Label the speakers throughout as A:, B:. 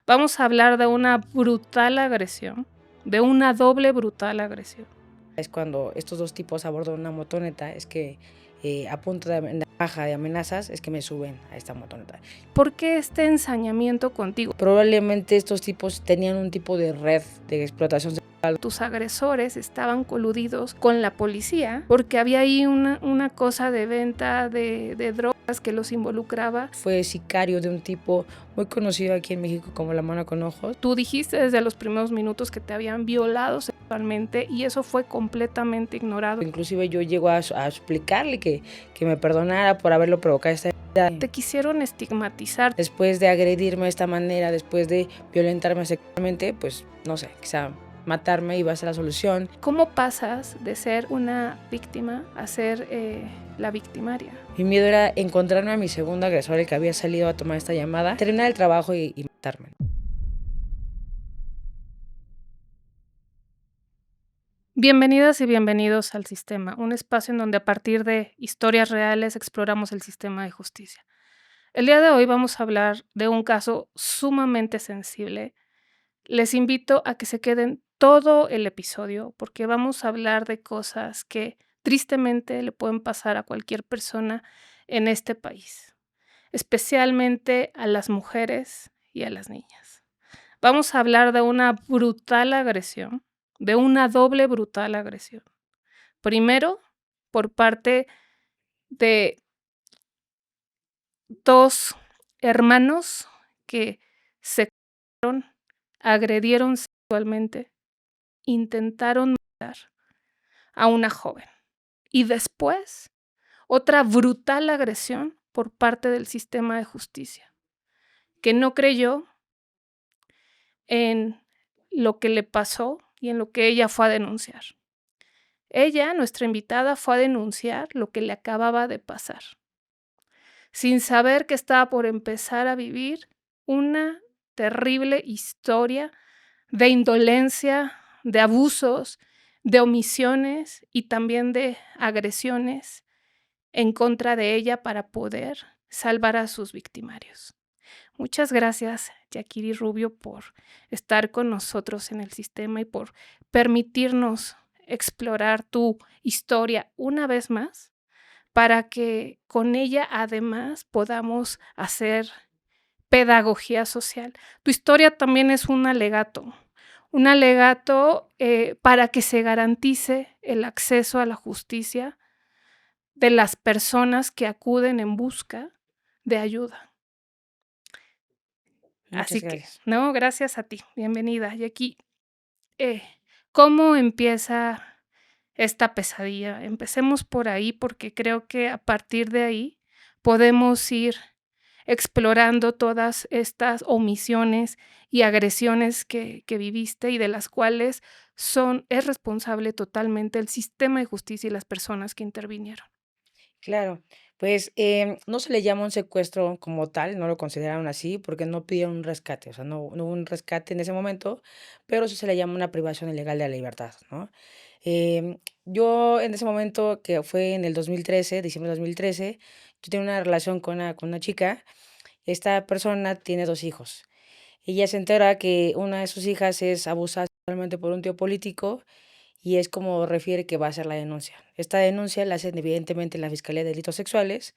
A: Vamos a hablar de una brutal agresión, de una doble brutal agresión.
B: Es cuando estos dos tipos abordan una motoneta, es que a punto de navaja de amenazas, es que me suben a esta motoneta.
A: ¿Por qué este ensañamiento contigo?
B: Probablemente estos tipos tenían un tipo de red de explotación sexual.
A: Tus agresores estaban coludidos con la policía porque había ahí una cosa de venta de drogas que los involucraba.
B: Fue sicario de un tipo muy conocido aquí en México como La Mano con Ojos.
A: Tú dijiste desde los primeros minutos que te habían violado sexualmente y eso fue completamente ignorado.
B: Inclusive yo llego a explicarle que me perdonara por haberlo provocado esta herida.
A: Te quisieron estigmatizar.
B: Después de agredirme de esta manera, después de violentarme sexualmente, pues no sé, quizá matarme iba a ser la solución.
A: ¿Cómo pasas de ser una víctima a ser la victimaria?
B: Mi miedo era encontrarme a mi segundo agresor, el que había salido a tomar esta llamada, terminar el trabajo y matarme.
A: Bienvenidas y bienvenidos al Sistema, un espacio en donde a partir de historias reales exploramos el sistema de justicia. El día de hoy vamos a hablar de un caso sumamente sensible. Les invito a que se queden todo el episodio porque vamos a hablar de cosas que tristemente le pueden pasar a cualquier persona en este país, especialmente a las mujeres y a las niñas. Vamos a hablar de una brutal agresión, de una doble brutal agresión. Primero, por parte de dos hermanos que se agredieron sexualmente, intentaron matar a una joven. Y después, otra brutal agresión por parte del sistema de justicia, que no creyó en lo que le pasó y en lo que ella fue a denunciar. Ella, nuestra invitada, fue a denunciar lo que le acababa de pasar, sin saber que estaba por empezar a vivir una terrible historia de indolencia, de abusos, de omisiones y también de agresiones en contra de ella para poder salvar a sus victimarios. Muchas gracias, Yaquiri Rubio, por estar con nosotros en el sistema y por permitirnos explorar tu historia una vez más, para que con ella además podamos hacer pedagogía social. Tu historia también es un alegato para que se garantice el acceso a la justicia de las personas que acuden en busca de ayuda.
B: Muchas
A: Así que,
B: gracias.
A: no, gracias a ti, bienvenida. Y aquí, ¿cómo empieza esta pesadilla? Empecemos por ahí porque creo que a partir de ahí podemos ir explorando todas estas omisiones y agresiones que viviste y de las cuales es responsable totalmente el sistema de justicia y las personas que intervinieron.
B: Claro, pues no se le llama un secuestro como tal, no lo consideraron así porque no pidieron un rescate, o sea, no hubo un rescate en ese momento, pero sí se le llama una privación ilegal de la libertad, ¿no? Yo en ese momento, que fue en el 2013, diciembre de 2013, yo tenía una relación con una chica. Esta persona tiene 2 hijos. Ella se entera que una de sus hijas es abusada sexualmente por un tío político y es como refiere que va a hacer la denuncia. Esta denuncia la hacen evidentemente en la Fiscalía de Delitos Sexuales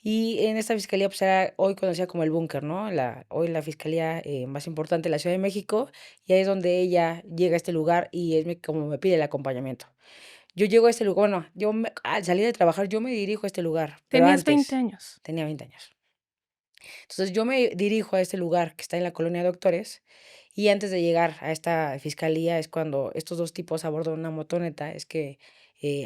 B: y en esta fiscalía pues era hoy conocida como el búnker, ¿no? Hoy la fiscalía más importante de la Ciudad de México, y ahí es donde ella llega a este lugar y como me pide el acompañamiento. Yo llego a este lugar, bueno, al salir de trabajar yo me dirijo a este lugar, pero
A: Tenías 20
B: antes
A: años.
B: tenía 20 años. Entonces yo me dirijo a este lugar que está en la colonia Doctores y antes de llegar a esta fiscalía es cuando estos dos tipos abordan una motoneta, es que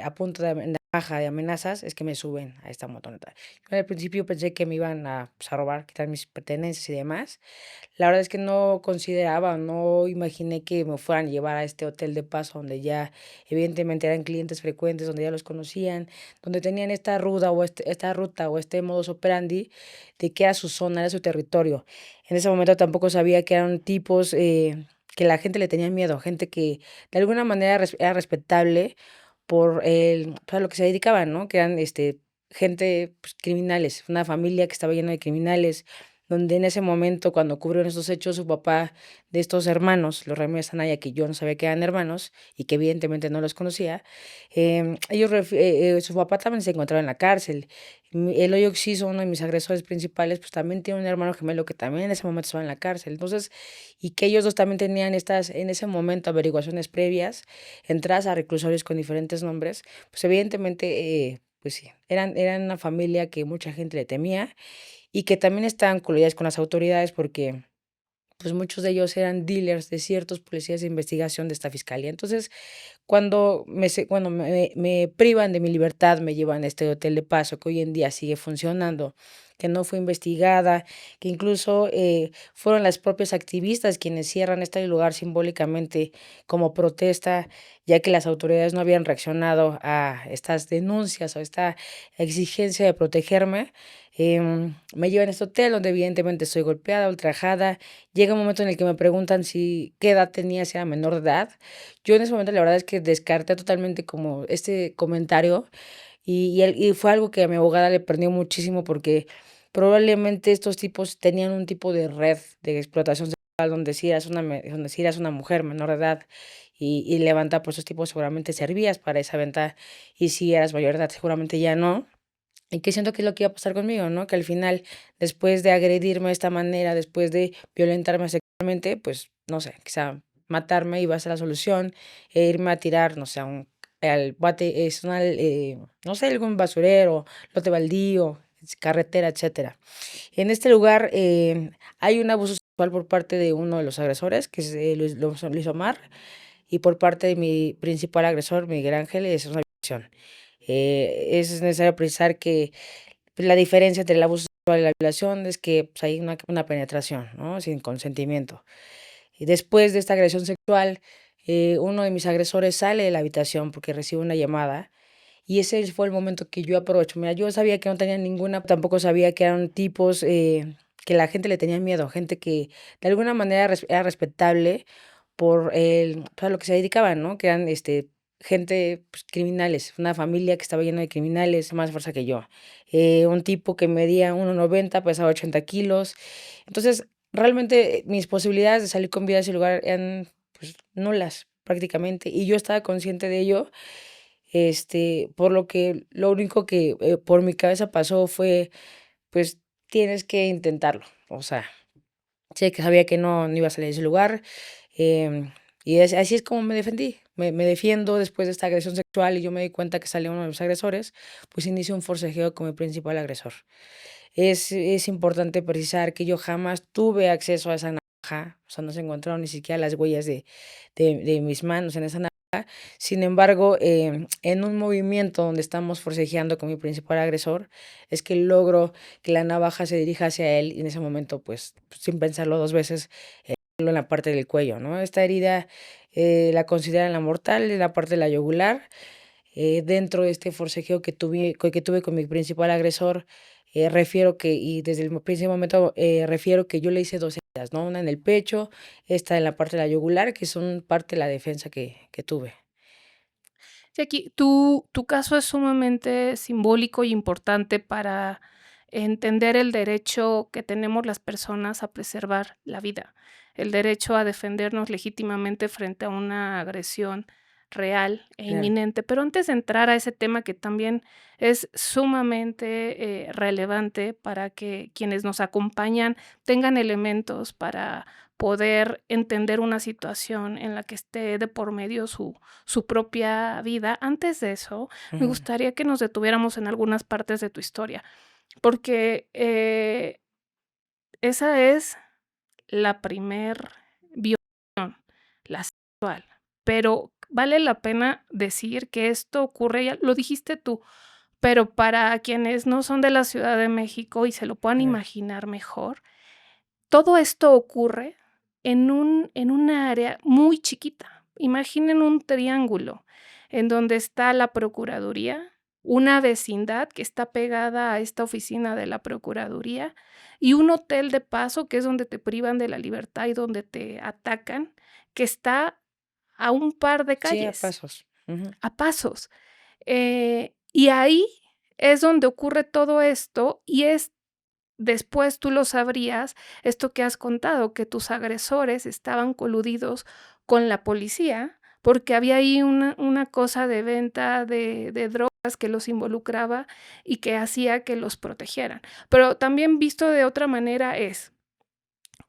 B: a punto de navaja de amenazas, es que me suben a esta motoneta. Yo al principio pensé que me iban a, pues, a robar, quitar mis pertenencias y demás. La verdad es que no consideraba, no imaginé que me fueran a llevar a este hotel de paso donde ya evidentemente eran clientes frecuentes, donde ya los conocían, donde tenían esta ruta o este modus operandi de que era su zona, era su territorio. En ese momento tampoco sabía que eran tipos que la gente le tenía miedo, gente que de alguna manera era respetable por pues, a lo que se dedicaban, ¿no? Que eran gente, pues, criminales, una familia que estaba llena de criminales, donde en ese momento, cuando ocurrieron estos hechos, su papá de estos hermanos, los Ramírez Anaya, que yo no sabía que eran hermanos y que evidentemente no los conocía, su papá también se encontraba en la cárcel. Eloy Oxiso, uno de mis agresores principales, pues también tiene un hermano gemelo que también en ese momento estaba en la cárcel. Entonces, y que ellos dos también tenían en ese momento, averiguaciones previas, entradas a reclusorios con diferentes nombres, pues evidentemente, pues sí, eran una familia que mucha gente le temía y que también estaban coludidas con las autoridades porque pues muchos de ellos eran dealers de ciertos policías de investigación de esta fiscalía. Entonces, cuando me privan de mi libertad, me llevan a este hotel de paso que hoy en día sigue funcionando, que no fue investigada, que incluso fueron las propias activistas quienes cierran este lugar simbólicamente como protesta, ya que las autoridades no habían reaccionado a estas denuncias o esta exigencia de protegerme. Me llevan a este hotel donde evidentemente estoy golpeada, ultrajada. Llega un momento en el que me preguntan si qué edad tenía, si era menor de edad. Yo en ese momento la verdad es que descarté totalmente como este comentario y fue algo que a mi abogada le prendió muchísimo porque probablemente estos tipos tenían un tipo de red de explotación sexual donde si eras una mujer menor de edad y levanta por esos tipos seguramente servías para esa venta y si eras mayor de edad seguramente ya no. Y que siento que es lo que iba a pasar conmigo, ¿no? Que al final, después de agredirme de esta manera, después de violentarme sexualmente, pues, no sé, quizá matarme iba a ser la solución, irme a tirar, no sé, al bate, no sé, algún basurero, lote baldío, carretera, etcétera. En este lugar hay un abuso sexual por parte de uno de los agresores, que es Luis Omar, y por parte de mi principal agresor, Miguel Ángel, es una violación. Es necesario precisar que pues, la diferencia entre el abuso sexual y la violación es que pues, hay una penetración, ¿no? Sin consentimiento. Y después de esta agresión sexual, uno de mis agresores sale de la habitación porque recibe una llamada y ese fue el momento que yo aprovecho. Mira, yo sabía que no tenía ninguna, tampoco sabía que eran tipos que la gente le tenía miedo, gente que de alguna manera era respetable a lo que se dedicaban, ¿no? Que eran gente pues, criminales, una familia que estaba llena de criminales, más fuerza que yo. Un tipo que medía 1,90, pesaba 80 kilos. Entonces, realmente mis posibilidades de salir con vida de ese lugar eran pues, nulas prácticamente. Y yo estaba consciente de ello, por lo que lo único que por mi cabeza pasó fue, pues tienes que intentarlo. O sea, sé que sabía que no iba a salir de ese lugar, em, y así es como me defendí. Me defiendo después de esta agresión sexual y yo me di cuenta que salió uno de los agresores, pues inicio un forcejeo con mi principal agresor. Es importante precisar que yo jamás tuve acceso a esa navaja, o sea, no se encontraron ni siquiera las huellas de mis manos en esa navaja. Sin embargo, en un movimiento donde estamos forcejeando con mi principal agresor, es que logro que la navaja se dirija hacia él y en ese momento, pues, sin pensarlo 2 veces, en la parte del cuello, ¿no? Esta herida, la consideran la mortal en la parte de la yugular. Dentro de este forcejeo que tuve con mi principal agresor, refiero que y desde el primer momento, refiero que yo le hice 2 heridas, ¿no? Una en el pecho, esta en la parte de la yugular, que son parte de la defensa que tuve.
A: Jackie, tu caso es sumamente simbólico y importante para entender el derecho que tenemos las personas a preservar la vida, el derecho a defendernos legítimamente frente a una agresión real e
B: Claro.
A: inminente. Pero antes de entrar a ese tema que también es sumamente relevante para que quienes nos acompañan tengan elementos para poder entender una situación en la que esté de por medio su propia vida. Antes de eso, me
B: Ujú.
A: gustaría que nos detuviéramos en algunas partes de tu historia, porque, esa es la primer violación, la sexual, pero vale la pena decir que esto ocurre, ya lo dijiste tú, pero para quienes no son de la Ciudad de México y se lo puedan
B: Claro.
A: imaginar mejor, todo esto ocurre en un área muy chiquita. Imaginen un triángulo en donde está la procuraduría, una vecindad que está pegada a esta oficina de la procuraduría y un hotel de paso, que es donde te privan de la libertad y donde te atacan, que está a un par de
B: Sí, a
A: calles,
B: pasos. Ujú.
A: a pasos. Y ahí es donde ocurre todo esto y es después tú lo sabrías, esto que has contado, que tus agresores estaban coludidos con la policía, porque había ahí una cosa de venta de drogas que los involucraba y que hacía que los protegieran. Pero también visto de otra manera es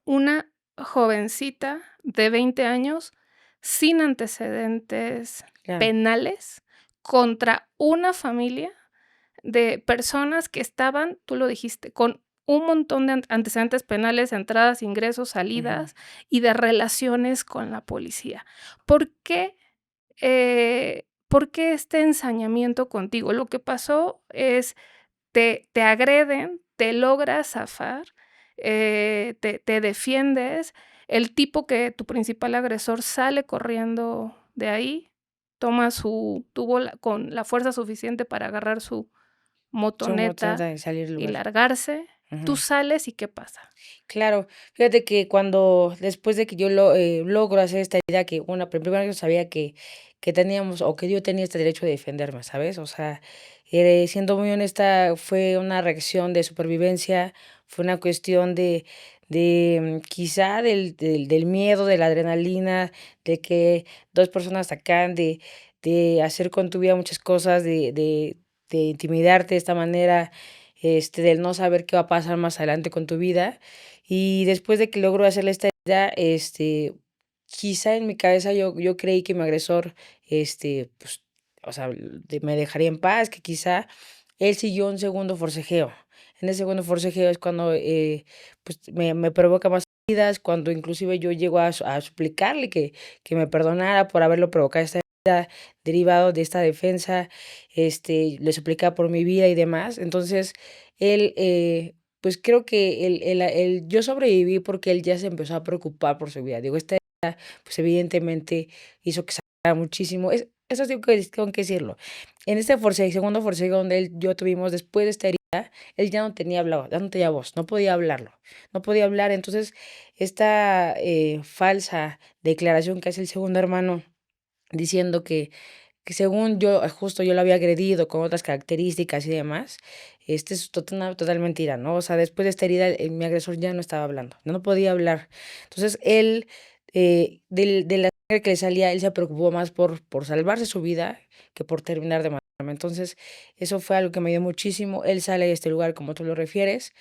A: una jovencita de 20 años sin antecedentes
B: Claro.
A: penales contra una familia de personas que estaban, tú lo dijiste, con un montón de antecedentes penales, entradas, ingresos,
B: Ujú.
A: salidas y de relaciones con la policía. ¿Por qué este ensañamiento contigo? Lo que pasó es te agreden, te logras zafar, te defiendes, el tipo que tu principal agresor sale corriendo de ahí, tuvo con la fuerza suficiente para agarrar su
B: Somos trata
A: motoneta
B: de salir del
A: y
B: lugar.
A: largarse, tú
B: Ujú.
A: sales, ¿y qué pasa?
B: Claro, fíjate que cuando después de que yo logro hacer esta idea que una primero yo sabía que teníamos o que yo tenía este derecho de defenderme, ¿sabes? O sea, siendo muy honesta, fue una reacción de supervivencia, fue una cuestión quizá del miedo, de la adrenalina, de que 2 personas te acaban de hacer con tu vida muchas cosas, de intimidarte de esta manera, del no saber qué va a pasar más adelante con tu vida. Y después de que logro hacerle esta idea, quizá en mi cabeza yo creí que mi agresor, pues, o sea, me dejaría en paz, que quizá él siguió un segundo forcejeo. En ese segundo forcejeo es cuando, pues, me provoca más heridas, cuando inclusive yo llego a suplicarle que me perdonara por haberlo provocado esta herida, derivado de esta defensa, le suplicaba por mi vida y demás. Entonces, él, pues creo que yo sobreviví porque él ya se empezó a preocupar por su vida. Digo, pues evidentemente hizo que se muchísimo. Eso sí que tengo que decirlo. En este segundo forcejeo donde yo tuvimos después de esta herida, él ya no tenía hablado, ya no tenía voz, no podía hablarlo, no podía hablar. Entonces, esta falsa declaración que hace el segundo hermano diciendo que según yo, justo yo lo había agredido con otras características y demás, es una total mentira, ¿no? O sea, después de esta herida, mi agresor ya no estaba hablando, no podía hablar. Entonces, él, de la sangre que le salía, él se preocupó más por salvarse su vida que por terminar de matarme. Entonces, eso fue algo que me dio muchísimo. Él sale de este lugar, como tú lo refieres.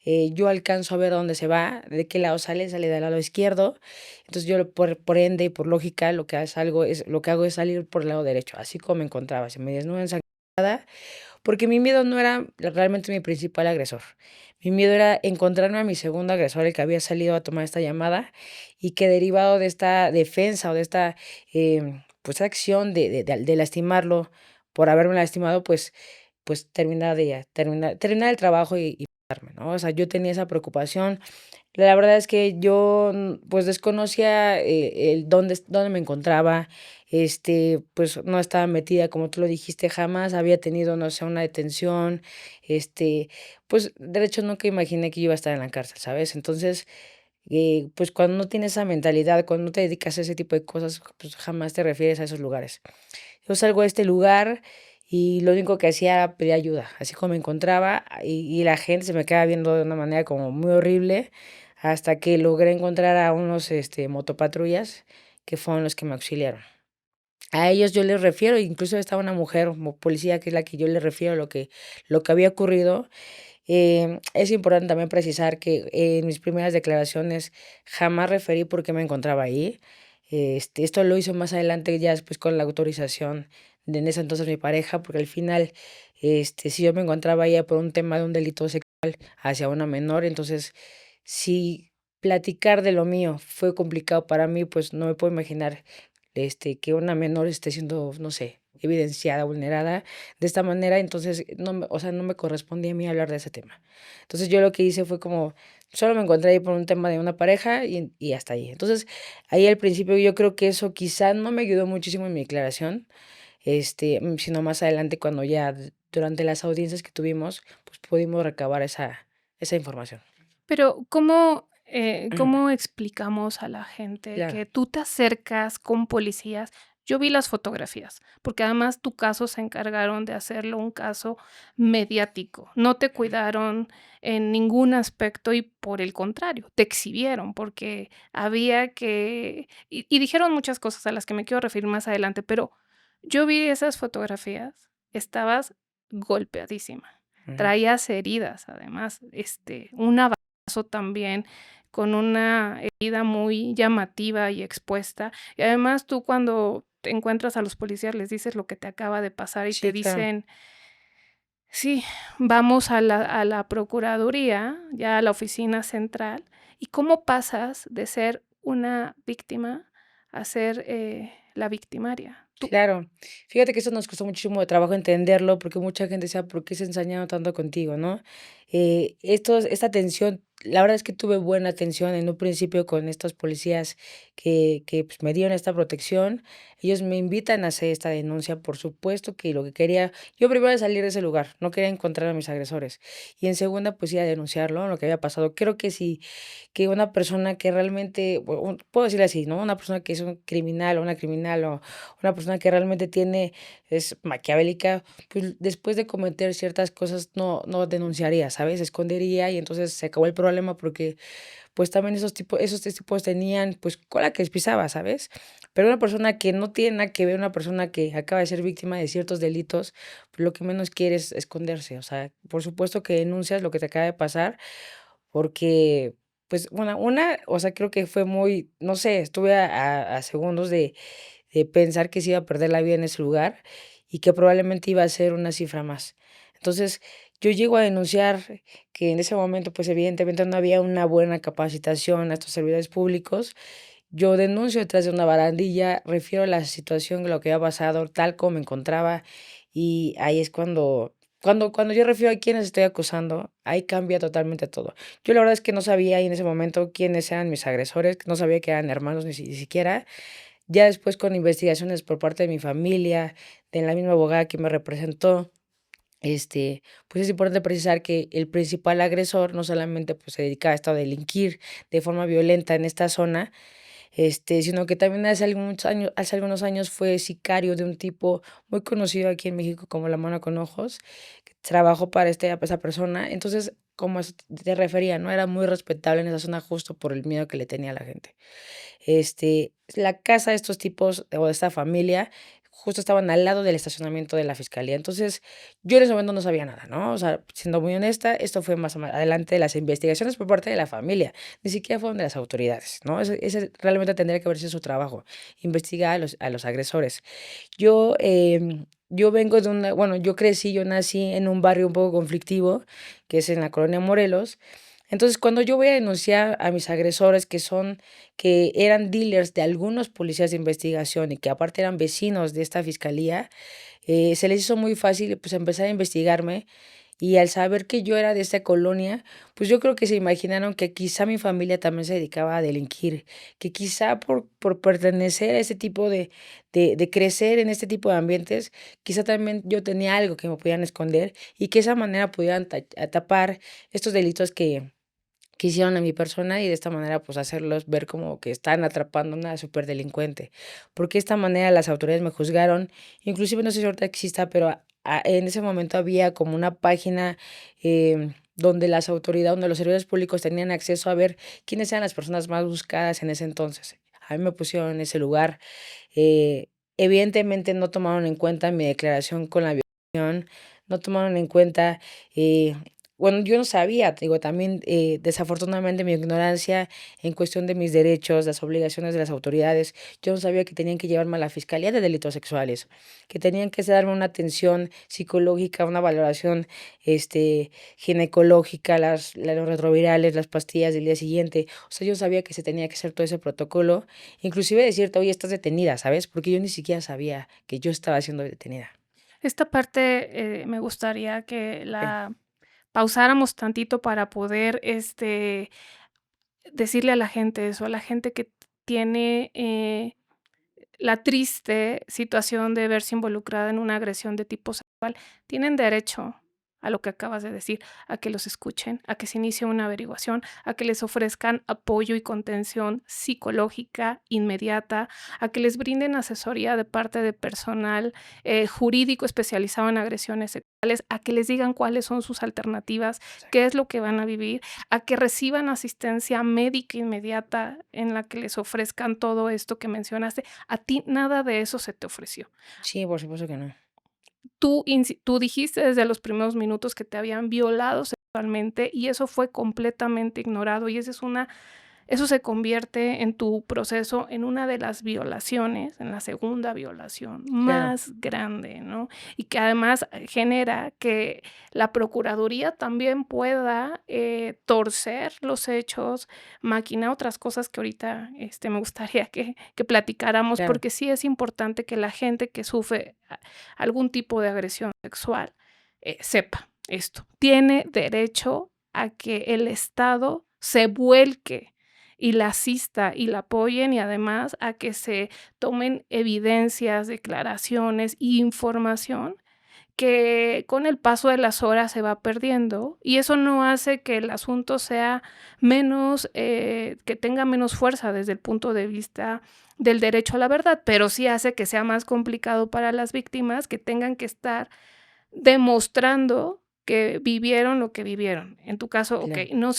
B: Yo alcanzo a ver dónde se va, de qué lado sale, sale del lado izquierdo. Entonces yo por ende y por lógica lo que hago es salir por el lado derecho, así como me encontraba, se me desnuda ensangrentada, porque mi miedo no era realmente mi principal agresor. Mi miedo era encontrarme a mi segundo agresor, el que había salido a tomar esta llamada, y que derivado de esta defensa o de esta, pues, acción de lastimarlo por haberme lastimado, pues terminar el trabajo y matarme, ¿no? O sea, yo tenía esa preocupación. La verdad es que yo, pues, desconocía, el dónde me encontraba, pues, no estaba metida, como tú lo dijiste, jamás había tenido, no sé, una detención, pues, de hecho, nunca imaginé que yo iba a estar en la cárcel, ¿sabes? Entonces, pues, cuando no tienes esa mentalidad, cuando no te dedicas a ese tipo de cosas, pues, jamás te refieres a esos lugares. Yo salgo de este lugar y lo único que hacía era pedir ayuda, así como me encontraba, y la gente se me quedaba viendo de una manera como muy horrible, hasta que logré encontrar a unos, motopatrullas, que fueron los que me auxiliaron. A ellos yo les refiero, incluso estaba una mujer como policía, que es la que yo le refiero lo que había ocurrido. Es importante también precisar que en mis primeras declaraciones jamás referí por qué me encontraba ahí. Esto lo hizo más adelante, ya después con la autorización de en ese entonces mi pareja, porque al final, si yo me encontraba ahí por un tema de un delito sexual hacia una menor, entonces, si platicar de lo mío fue complicado para mí, pues no me puedo imaginar, que una menor esté siendo, no sé, evidenciada, vulnerada de esta manera, entonces, o sea, no me correspondía a mí hablar de ese tema. Entonces, yo lo que hice fue como, solo me encontré ahí por un tema de una pareja y hasta ahí. Entonces, ahí al principio yo creo que eso quizá no me ayudó muchísimo en mi declaración, sino más adelante cuando ya durante las audiencias que tuvimos, pues pudimos recabar esa información.
A: Pero, ¿cómo explicamos a la gente
B: Claro.
A: que tú te acercas con policías? Yo vi las fotografías, porque además tu caso se encargaron de hacerlo un caso mediático. No te cuidaron en ningún aspecto y por el contrario, te exhibieron porque había que y dijeron muchas cosas a las que me quiero referir más adelante, pero yo vi esas fotografías, estabas golpeadísima,
B: Ujú.
A: traías heridas, además, un abrazo también con una herida muy llamativa y expuesta. Y además tú cuando te encuentras a los policías les dices lo que te acaba de pasar y te
B: Sí, claro.
A: dicen: "Sí, vamos a la procuraduría, ya a la oficina central". ¿Y cómo pasas de ser una víctima a ser, la victimaria? Tú
B: Claro. Fíjate que eso nos costó muchísimo de trabajo entenderlo, porque mucha gente decía: "¿Por qué se ensañaron tanto contigo?", ¿no? Esta atención, la verdad es que tuve buena atención en un principio con estos policías que, pues, me dieron esta protección. Ellos me invitan a hacer esta denuncia, por supuesto que lo que quería yo primero era salir de ese lugar, no quería encontrar a mis agresores. Y en segunda, pues, ir a denunciarlo, lo que había pasado. Creo que sí, que una persona que realmente, puedo decirle así, ¿no? Una persona que es un criminal o una criminal o una persona que realmente es maquiavélica, pues, después de cometer ciertas cosas no denunciaría, ¿sabes? Escondería y entonces se acabó el problema porque, pues, también esos tipos tenían, pues, cola que les pisaba, ¿sabes? Pero una persona que no tiene nada que ver, una persona que acaba de ser víctima de ciertos delitos, pues, lo que menos quiere es esconderse. O sea, por supuesto que denuncias lo que te acaba de pasar, porque, pues, o sea, creo que fue muy, no sé, estuve a segundos de pensar que se iba a perder la vida en ese lugar y que probablemente iba a ser una cifra más. Entonces, yo llego a denunciar que en ese momento, pues, evidentemente no había una buena capacitación a estos servidores públicos. Yo denuncio detrás de una barandilla, refiero la situación, lo que había pasado, tal como me encontraba, y ahí es cuando yo refiero a quiénes estoy acusando, ahí cambia totalmente todo. Yo la verdad es que no sabía ahí en ese momento quiénes eran mis agresores, no sabía que eran hermanos ni siquiera. Ya después con investigaciones por parte de mi familia, de la misma abogada que me representó, pues es importante precisar que el principal agresor no solamente, pues, se dedicaba a esto a delinquir de forma violenta en esta zona, sino que también hace algunos años fue sicario de un tipo muy conocido aquí en México como La Mano con Ojos, que trabajó para esa persona. Entonces, como te refería, ¿no? Era muy respetable en esa zona justo por el miedo que le tenía a la gente. La casa de estos tipos, o de esta familia, justo estaban al lado del estacionamiento de la fiscalía. Entonces, yo en ese momento no sabía nada, ¿no? O sea, siendo muy honesta, esto fue más adelante de las investigaciones por parte de la familia, ni siquiera fueron de las autoridades, ¿no? Ese realmente tendría que haber sido su trabajo, investigar a los agresores. Yo vengo de yo crecí, yo nací en un barrio un poco conflictivo, que es en la colonia Morelos. Entonces, cuando yo voy a denunciar a mis agresores, que eran dealers de algunos policías de investigación y que aparte eran vecinos de esta fiscalía, se les hizo muy fácil, pues, empezar a investigarme, y al saber que yo era de esta colonia, pues, yo creo que se imaginaron que quizá mi familia también se dedicaba a delinquir, que quizá por pertenecer a ese tipo de crecer en este tipo de ambientes, quizá también yo tenía algo que me podían esconder, y que de esa manera pudieran tapar estos delitos que hicieron a mi persona y de esta manera, pues, hacerlos ver como que están atrapando a una superdelincuente. Porque de esta manera las autoridades me juzgaron, inclusive no sé si ahorita exista, pero en ese momento había como una página, donde los servidores públicos tenían acceso a ver quiénes eran las personas más buscadas en ese entonces. A mí me pusieron en ese lugar. eh, Evidentemente no tomaron en cuenta mi declaración con la violación, no tomaron en cuenta, eh, yo no sabía, te digo, también, desafortunadamente, mi ignorancia en cuestión de mis derechos, las obligaciones de las autoridades, yo no sabía que tenían que llevarme a la Fiscalía de Delitos Sexuales, que tenían que darme una atención psicológica, una valoración, ginecológica, los retrovirales, las pastillas del día siguiente. O sea, yo sabía que se tenía que hacer todo ese protocolo, inclusive decirte: "Oye, estás detenida", ¿sabes? Porque yo ni siquiera sabía que yo estaba siendo detenida.
A: esta parte, me gustaría que
B: Sí,
A: la pausáramos tantito para poder, decirle a la gente eso, a la gente que tiene, la triste situación de verse involucrada en una agresión de tipo sexual, tienen derecho a lo que acabas de decir, a que los escuchen, a que se inicie una averiguación, a que les ofrezcan apoyo y contención psicológica inmediata, a que les brinden asesoría de parte de personal jurídico especializado en agresiones sexuales, a que les digan cuáles son sus alternativas, qué es lo que van a vivir, a que reciban asistencia médica inmediata en la que les ofrezcan todo esto que mencionaste. A ti nada de eso se te ofreció.
B: Sí, por supuesto que no.
A: Tú dijiste desde los primeros minutos que te habían violado sexualmente y eso fue completamente ignorado, y esa es una eso se convierte en tu proceso en una de las violaciones, en la segunda violación
B: Claro,
A: más grande, ¿no? Y que además genera que la procuraduría también pueda, torcer los hechos, maquinar otras cosas que ahorita, me gustaría que platicáramos,
B: claro,
A: porque sí es importante que la gente que sufre algún tipo de agresión sexual, sepa esto. Tiene derecho a que el Estado se vuelque y la asista y la apoyen, y además a que se tomen evidencias, declaraciones e información que con el paso de las horas se va perdiendo, y eso no hace que el asunto sea menos, que tenga menos fuerza desde el punto de vista del derecho a la verdad, pero sí hace que sea más complicado para las víctimas que tengan que estar demostrando que vivieron lo que vivieron. En tu caso,
B: claro.
A: okey, no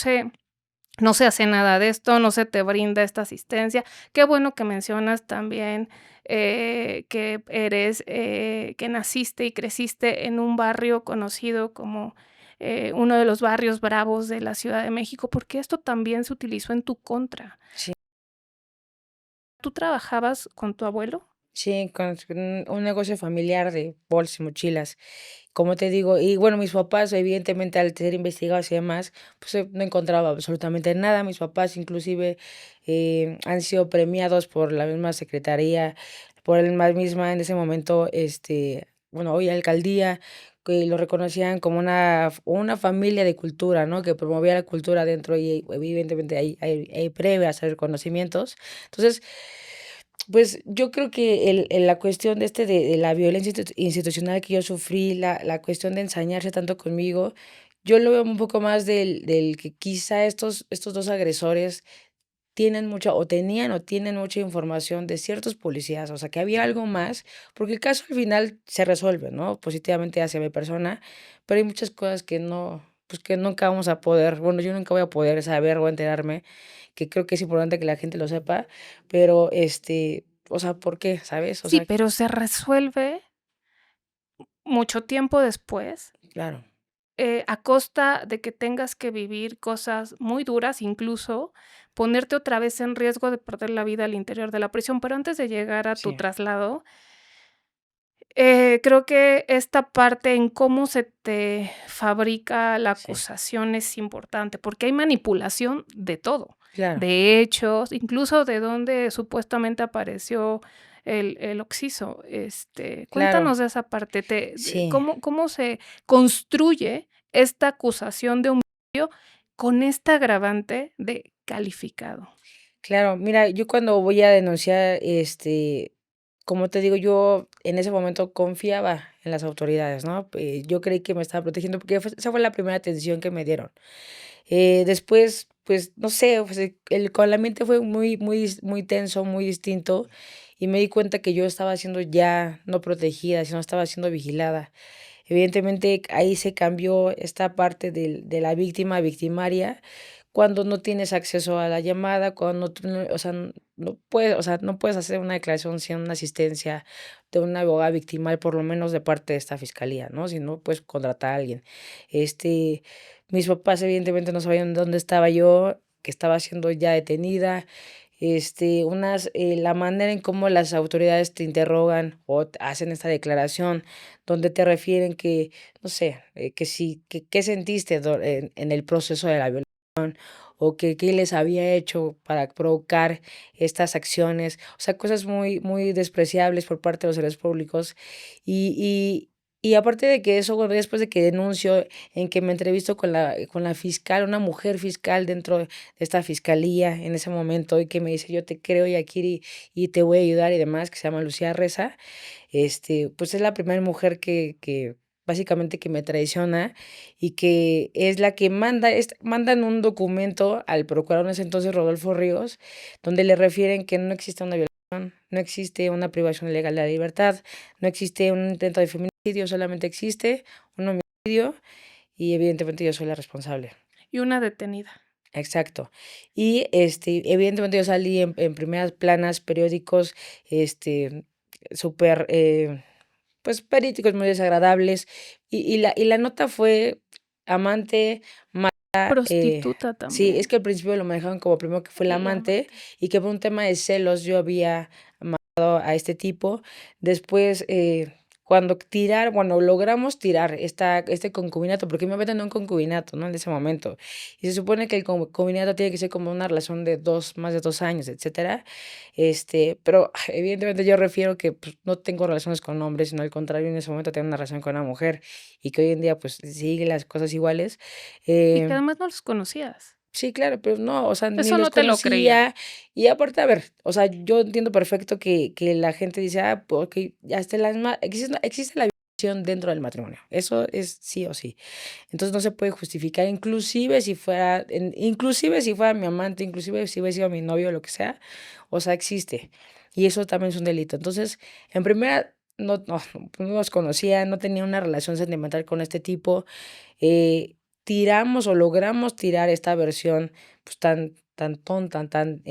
A: se hace nada de esto, no se te brinda esta asistencia. Qué bueno que mencionas también, que naciste y creciste en un barrio conocido como, uno de los barrios bravos de la Ciudad de México, porque esto también se utilizó en tu contra.
B: Sí.
A: ¿Tú trabajabas con tu abuelo?
B: Sí, con un negocio familiar de bolsas y mochilas. Como te digo, y bueno, mis papás, evidentemente, al ser investigados y demás, pues, no encontraba absolutamente nada. Mis papás, inclusive, han sido premiados por la misma secretaría, por el la misma, en ese momento, bueno, hoy alcaldía, que lo reconocían como una familia de cultura, ¿no? Que promovía la cultura dentro y evidentemente hay previas, hay reconocimientos. Entonces, pues, yo creo que la cuestión de la violencia institucional que yo sufrí, la cuestión de ensañarse tanto conmigo, yo lo veo un poco más del que quizá estos 2 agresores tienen mucha o tenían o tienen mucha información de ciertos policías, o sea, que había algo más, porque el caso al final se resuelve, ¿no?, positivamente hacia mi persona, pero hay muchas cosas que no, pues, que nunca vamos a poder, bueno, yo nunca voy a poder saber o enterarme, que creo que es importante que la gente lo sepa, pero, o sea, ¿por qué?, ¿sabes? O
A: Sí,
B: sea,
A: pero se resuelve mucho tiempo después,
B: claro,
A: a costa de que tengas que vivir cosas muy duras, incluso ponerte otra vez en riesgo de perder la vida al interior de la prisión. Pero antes de llegar a tu
B: sí,
A: traslado, creo que esta parte en cómo se te fabrica la
B: sí,
A: acusación es importante, porque hay manipulación de todo,
B: claro,
A: de hechos, incluso de dónde supuestamente apareció el occiso.
B: claro,
A: Cuéntanos de esa parte,
B: sí.
A: ¿cómo se construye esta acusación de homicidio con esta agravante de calificado?
B: Claro, mira, yo cuando voy a denunciar, como te digo, yo en ese momento confiaba en las autoridades, ¿no? Yo creí que me estaban protegiendo porque esa fue la primera atención que me dieron. Después, pues, no sé, pues, con la mente fue muy tenso, muy distinto, y me di cuenta que yo estaba siendo ya no protegida, sino estaba siendo vigilada. Evidentemente, ahí se cambió esta parte de la víctima victimaria, cuando no tienes acceso a la llamada, cuando tú no, o sea, no puedes, o sea, no puedes hacer una declaración sin una asistencia de una abogada victimal, por lo menos de parte de esta fiscalía, ¿no? Si no, puedes contratar a alguien. Este, mis papás evidentemente no sabían dónde estaba yo, que estaba siendo ya detenida. La manera en cómo las autoridades te interrogan o hacen esta declaración, donde te refieren que, no sé, que si, que qué sentiste en el proceso de la violación o que qué les había hecho para provocar estas acciones, o sea, cosas muy despreciables por parte de los servidores públicos. Y, y aparte de que eso, bueno, después de que denuncio, en que me entrevisto con la fiscal, una mujer fiscal dentro de esta fiscalía en ese momento, y que me dice: "Yo te creo, Yakiri, y te voy a ayudar", y demás, que se llama Lucía Reza, pues es la primera mujer que básicamente que me traiciona y que es la que mandan un documento al procurador en ese entonces, Rodolfo Ríos, donde le refieren que no existe una violación, no existe una privación ilegal de la libertad, no existe un intento de feminicidio, solamente existe un homicidio y evidentemente yo soy la responsable.
A: Y una detenida.
B: Exacto. Y evidentemente yo salí en primeras planas, periódicos, este, súper, pues periódicos muy desagradables. Y la nota fue amante,
A: Prostituta
B: sí, es
A: también.
B: que al principio lo manejaron como primero que fue el
A: El
B: amante
A: amante.
B: y que por un tema de celos yo había matado a este tipo. Después, cuando logramos tirar este concubinato, porque me meten en un concubinato, ¿no? En ese momento. Y se supone que el concubinato tiene que ser como una relación de más de 2 años, etcétera. Pero evidentemente yo refiero que pues, no tengo relaciones con hombres, sino al contrario, en ese momento tengo una relación con una mujer y que hoy en día pues siguen las cosas iguales.
A: Y que
B: Eh,
A: además no los conocías.
B: Sí, claro, pero no, o sea, ni
A: Eso
B: los
A: no te lo creía.
B: conocía. Y aparte, a ver, o sea, yo entiendo perfecto que la gente dice, pues, okey, ya está existe la violación dentro del matrimonio. Eso es sí o sí. Entonces, no se puede justificar, inclusive si fuera mi amante, inclusive si hubiera sido mi novio, lo que sea, o sea, existe. Y eso también es un delito. Entonces, en primera, no nos conocía, no tenía una relación sentimental con este tipo. eh, Tiramos o logramos tirar esta versión, pues, tan tonta, tan,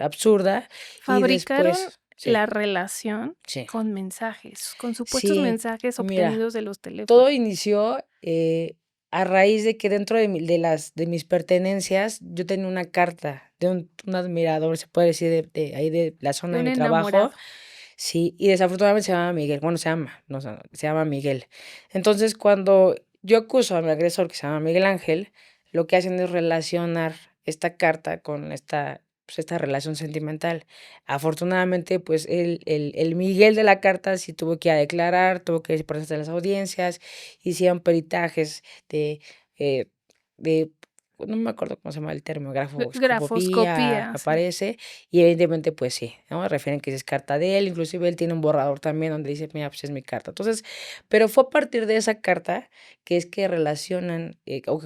B: absurda, y
A: Fabricaron
B: después sí,
A: la relación
B: sí.
A: con mensajes, con supuestos
B: Sí,
A: mensajes
B: mira,
A: obtenidos de los teléfonos.
B: todo inició, a raíz de que dentro de mis pertenencias, yo tenía una carta de un admirador, se puede decir, de ahí de la zona
A: De
B: de
A: un
B: mi trabajo.
A: enamorado.
B: Sí, y desafortunadamente se llama Miguel, bueno, se llama, no, se llama Miguel. Entonces, cuando yo acuso a mi agresor, que se llama Miguel Ángel, lo que hacen es relacionar esta carta con esta relación sentimental. Afortunadamente, pues, el Miguel de la carta sí tuvo que ir a declarar, tuvo que presentarse a las audiencias, hicieron peritajes de, eh, de no me acuerdo cómo se llama el término, grafoscopía,
A: Grafoscopía,
B: me
A: sí.
B: parece, y evidentemente, pues sí, ¿no? Refieren que es carta de él, inclusive él tiene un borrador también donde dice: "Mira, pues es mi carta". Entonces, pero fue a partir de esa carta que es que relacionan, o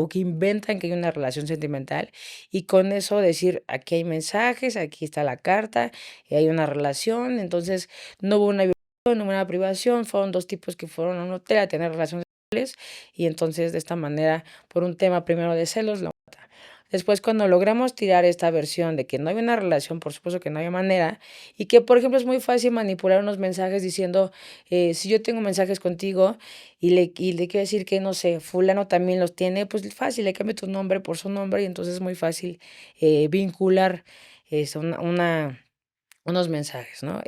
B: que inventan que hay una relación sentimental, y con eso decir: "Aquí hay mensajes, aquí está la carta, y hay una relación". Entonces, no hubo una violación, no hubo una privación, fueron 2 tipos que fueron a un hotel a tener relaciones sexuales, y entonces, de esta manera, por un tema primero de celos, lo mata. Después, cuando logramos tirar esta versión de que no había una relación, por supuesto que no había manera, y que, por ejemplo, es muy fácil manipular unos mensajes diciendo, si yo tengo mensajes contigo y le quiero decir que, no sé, fulano también los tiene, pues fácil, le cambio tu nombre por su nombre y entonces es muy fácil vincular unos mensajes, ¿no?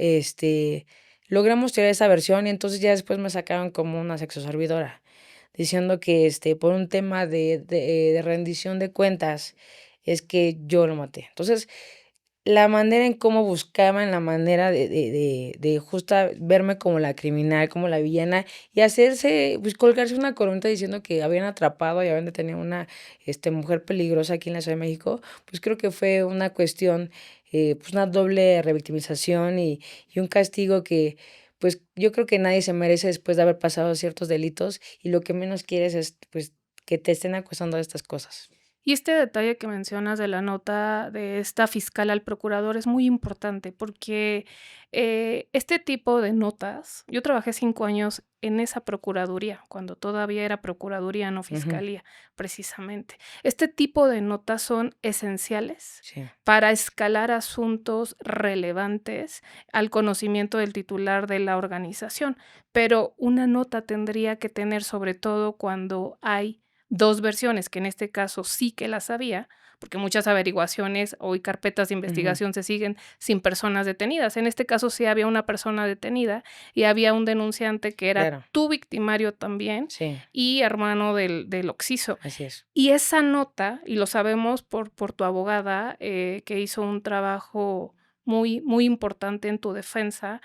B: Logramos tirar esa versión y entonces ya después me sacaron como una sexoservidora diciendo que, por un tema de rendición de cuentas, es que yo lo maté. Entonces, la manera en cómo buscaban la manera de justa verme como la criminal, como la villana, y hacerse, pues, colgarse una coronita diciendo que habían atrapado y habían detenido una, mujer peligrosa aquí en la Ciudad de México, pues, creo que fue una cuestión, pues, una doble revictimización y un castigo que, pues, yo creo que nadie se merece después de haber pasado ciertos delitos, y lo que menos quieres es, pues, que te estén acusando de estas cosas.
A: Y este detalle que mencionas de la nota de esta fiscal al procurador es muy importante porque, este tipo de notas yo trabajé 5 años en esa procuraduría, cuando todavía era procuraduría, no
B: Ujú,
A: fiscalía, precisamente. Este tipo de notas son esenciales
B: sí,
A: para escalar asuntos relevantes al conocimiento del titular de la organización, pero una nota tendría que tener, sobre todo cuando hay 2 versiones, que en este caso sí que las había, porque muchas averiguaciones o y carpetas de
B: ujú,
A: investigación se siguen sin personas detenidas. En este caso sí había una persona detenida y había un denunciante que era
B: claro,
A: tu victimario también
B: sí.
A: y hermano del occiso.
B: Así es.
A: Y esa nota, y lo sabemos por tu abogada, que hizo un trabajo muy, muy importante en tu defensa,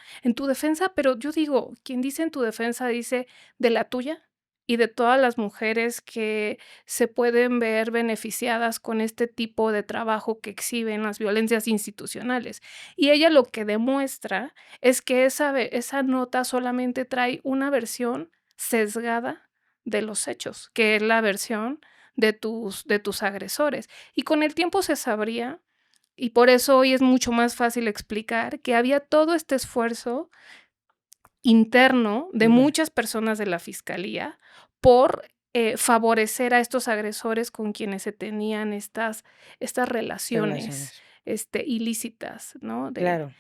A: pero yo digo, quien dice en tu defensa dice de la tuya y de todas las mujeres que se pueden ver beneficiadas con este tipo de trabajo que exhiben las violencias institucionales. Y ella lo que demuestra es que esa nota solamente trae una versión sesgada de los hechos, que es la versión de tus agresores. Y con el tiempo se sabría, y por eso hoy es mucho más fácil explicar que había todo este esfuerzo interno de
B: Ujú.
A: muchas personas de la fiscalía por, favorecer a estos agresores con quienes se tenían estas relaciones,
B: Relaciones.
A: ilícitas, ¿no?
B: Claro.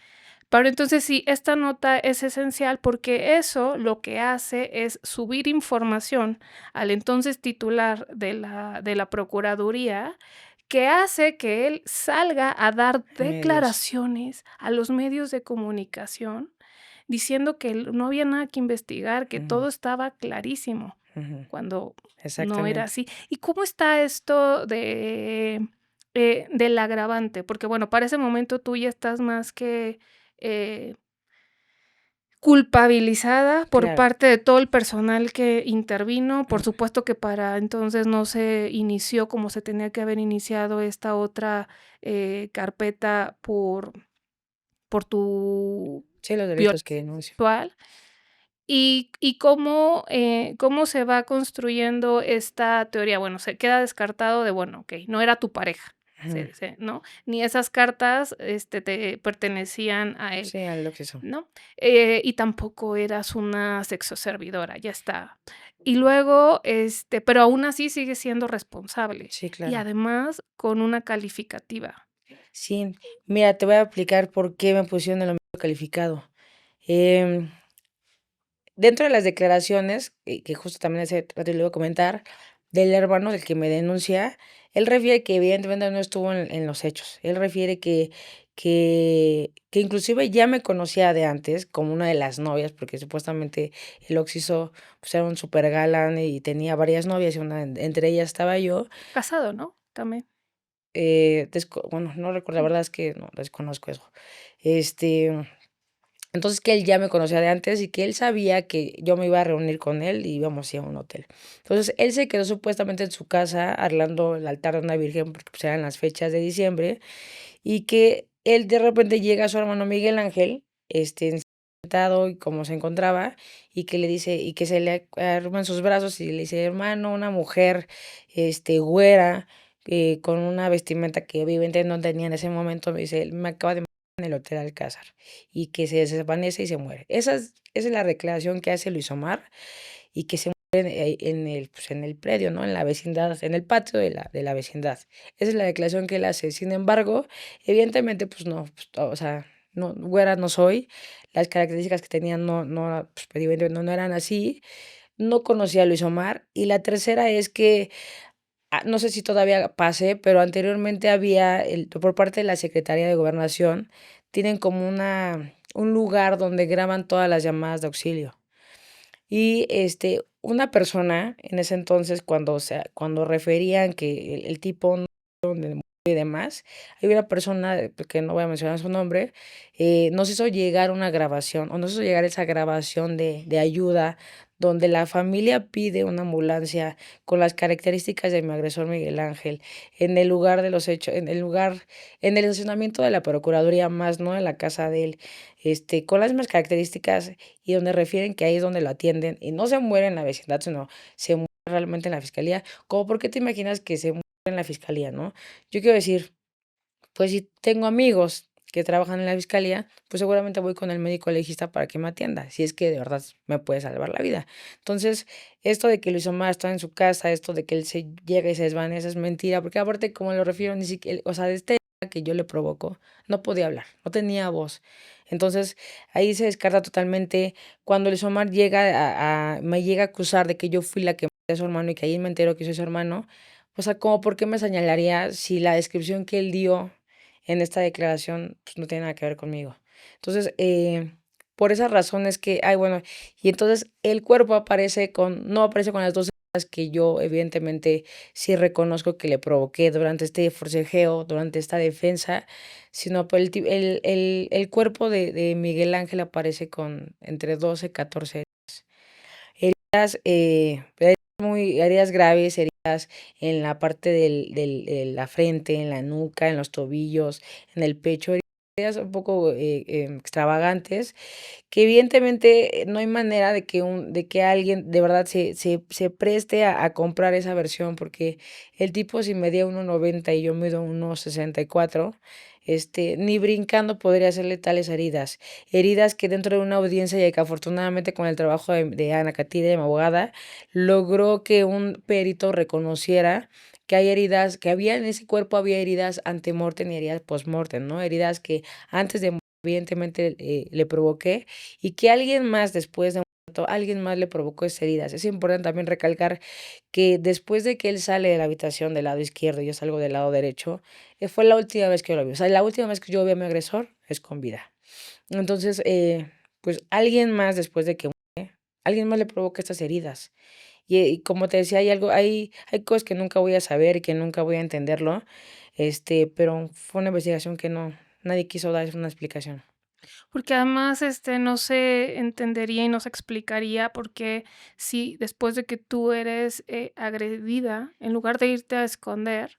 A: Pero entonces sí, esta nota es esencial porque eso lo que hace es subir información al entonces titular de la procuraduría, que hace que él salga a dar
B: Medios.
A: declaraciones a los medios de comunicación, diciendo que no había nada que investigar, que
B: Ujú,
A: todo estaba clarísimo,
B: ujú.
A: cuando no era
B: Exactamente.
A: así. ¿Y cómo está esto del agravante? Porque, bueno, para ese momento tú ya estás más que, eh, culpabilizada por
B: Claro.
A: parte de todo el personal que intervino. Por
B: Ujú.
A: supuesto que para entonces no se inició como se tenía que haber iniciado esta otra, carpeta por tu
B: Sí, los
A: violencia
B: delitos que denuncio.
A: sexual. ¿Y cómo se va construyendo esta teoría? Bueno, se queda descartado de, bueno, okey, no era tu pareja,
B: Ujú.
A: ¿no? Ni esas cartas, te pertenecían a él,
B: Sí, al Oxxo.
A: ¿no? Y tampoco eras una sexoservidora, ya está. Y luego, pero aún así sigues siendo responsable,
B: Sí,
A: y
B: claro.
A: además con una calificativa.
B: Sí, mira, te voy a explicar por qué me pusieron el homicidio calificado. Em, Dentro de las declaraciones, que justo también hace rato le iba a comentar, del hermano del que me denuncia, él refiere que evidentemente no estuvo en los hechos. Él refiere que inclusive ya me conocía de antes como una de las novias, porque supuestamente el Oxiso, pues, era un super galán y tenía varias novias, y una entre ellas estaba yo.
A: Casado, ¿no? También.
B: Bueno, no recuerdo, la verdad es que no, desconozco eso. Este, entonces, que él ya me conocía de antes y que él sabía que yo me iba a reunir con él y íbamos a ir a un hotel. Entonces, él se quedó supuestamente en su casa arreglando el altar de una virgen, porque, pues, eran las fechas de diciembre, y que él de repente llega a su hermano Miguel Ángel, sentado y como se encontraba, y que le dice y que se le arruma en sus brazos y le dice: "Hermano, una mujer, güera, con una vestimenta que evidentemente no tenía en ese momento", me dice: "Me acaba de matar en el Hotel Alcázar", y que se desvanece y se muere. Esa es la declaración que hace Luis Omar y que se muere en el, pues, en el predio, ¿no? En la vecindad, en el patio de la vecindad. Esa es la declaración que él hace. Sin embargo, evidentemente, pues no, pues, o sea, no, güera no soy. Las características que tenía no, pues, evidentemente no eran así. No conocía a Luis Omar. Y la tercera es que, no sé si todavía pase, pero anteriormente había, por parte de la Secretaría de Gobernación, tienen como un lugar donde graban todas las llamadas de auxilio. Y, una persona en ese entonces, cuando referían que el tipo no donde murió y demás, hay una persona, que no voy a mencionar su nombre, nos hizo llegar una grabación, o nos hizo llegar esa grabación de ayuda, donde la familia pide una ambulancia con las características de mi agresor Miguel Ángel, en el lugar de los hechos, en el estacionamiento de la procuraduría, más no en la casa de él, con las mismas características y donde refieren que ahí es donde lo atienden y no se muere en la vecindad, sino se muere realmente en la fiscalía. ¿Cómo por qué te imaginas que se muere en la fiscalía, no? Yo quiero decir, pues si tengo amigos que trabajan en la fiscalía, pues seguramente voy con el médico legista para que me atienda, si es que de verdad me puede salvar la vida. Entonces, esto de que Luis Omar está en su casa, esto de que él se llega y se desvanece es mentira, porque aparte, como lo refiero, ni siquiera, o sea, de que yo le provoco, no podía hablar, no tenía voz. Entonces, ahí se descarta totalmente. Cuando Luis Omar me llega a acusar de que yo fui la que maté a su hermano y que ahí me entero que soy su hermano, o sea, como por qué me señalaría si la descripción que él dio en esta declaración, pues, no tiene nada que ver conmigo. Entonces, por esas razones que ay, bueno, y entonces el cuerpo no aparece con las 2 heridas que yo evidentemente sí reconozco que le provoqué durante este forcejeo, durante esta defensa, sino por el cuerpo de Miguel Ángel aparece con entre 12 14 heridas, heridas graves, heridas en la parte de la frente, en la nuca, en los tobillos, en el pecho. ideas un poco, extravagantes, que evidentemente no hay manera de que alguien de verdad se preste a comprar esa versión, porque el tipo si medía 1,90 y yo mido 1,64, ni brincando podría hacerle tales heridas. Heridas que dentro de una audiencia y que afortunadamente con el trabajo de Ana Catira, de mi abogada, logró que un perito reconociera que hay heridas, que había en ese cuerpo había heridas ante-mortem y heridas post-mortem, ¿no? Heridas que antes de evidentemente, le provoqué, y que alguien más después de muerto, alguien más le provocó esas heridas. Es importante también recalcar que después de que él sale de la habitación del lado izquierdo y yo salgo del lado derecho, fue la última vez que yo lo vi. O sea, la última vez que yo vi a mi agresor es con vida. Entonces, pues alguien más después de que muere, alguien más le provoca estas heridas. Y como te decía, hay cosas que nunca voy a saber y que nunca voy a entenderlo, pero fue una investigación que nadie quiso dar una explicación.
A: Porque además, no se entendería y no se explicaría por qué si después de que tú eres, agredida, en lugar de irte a esconder,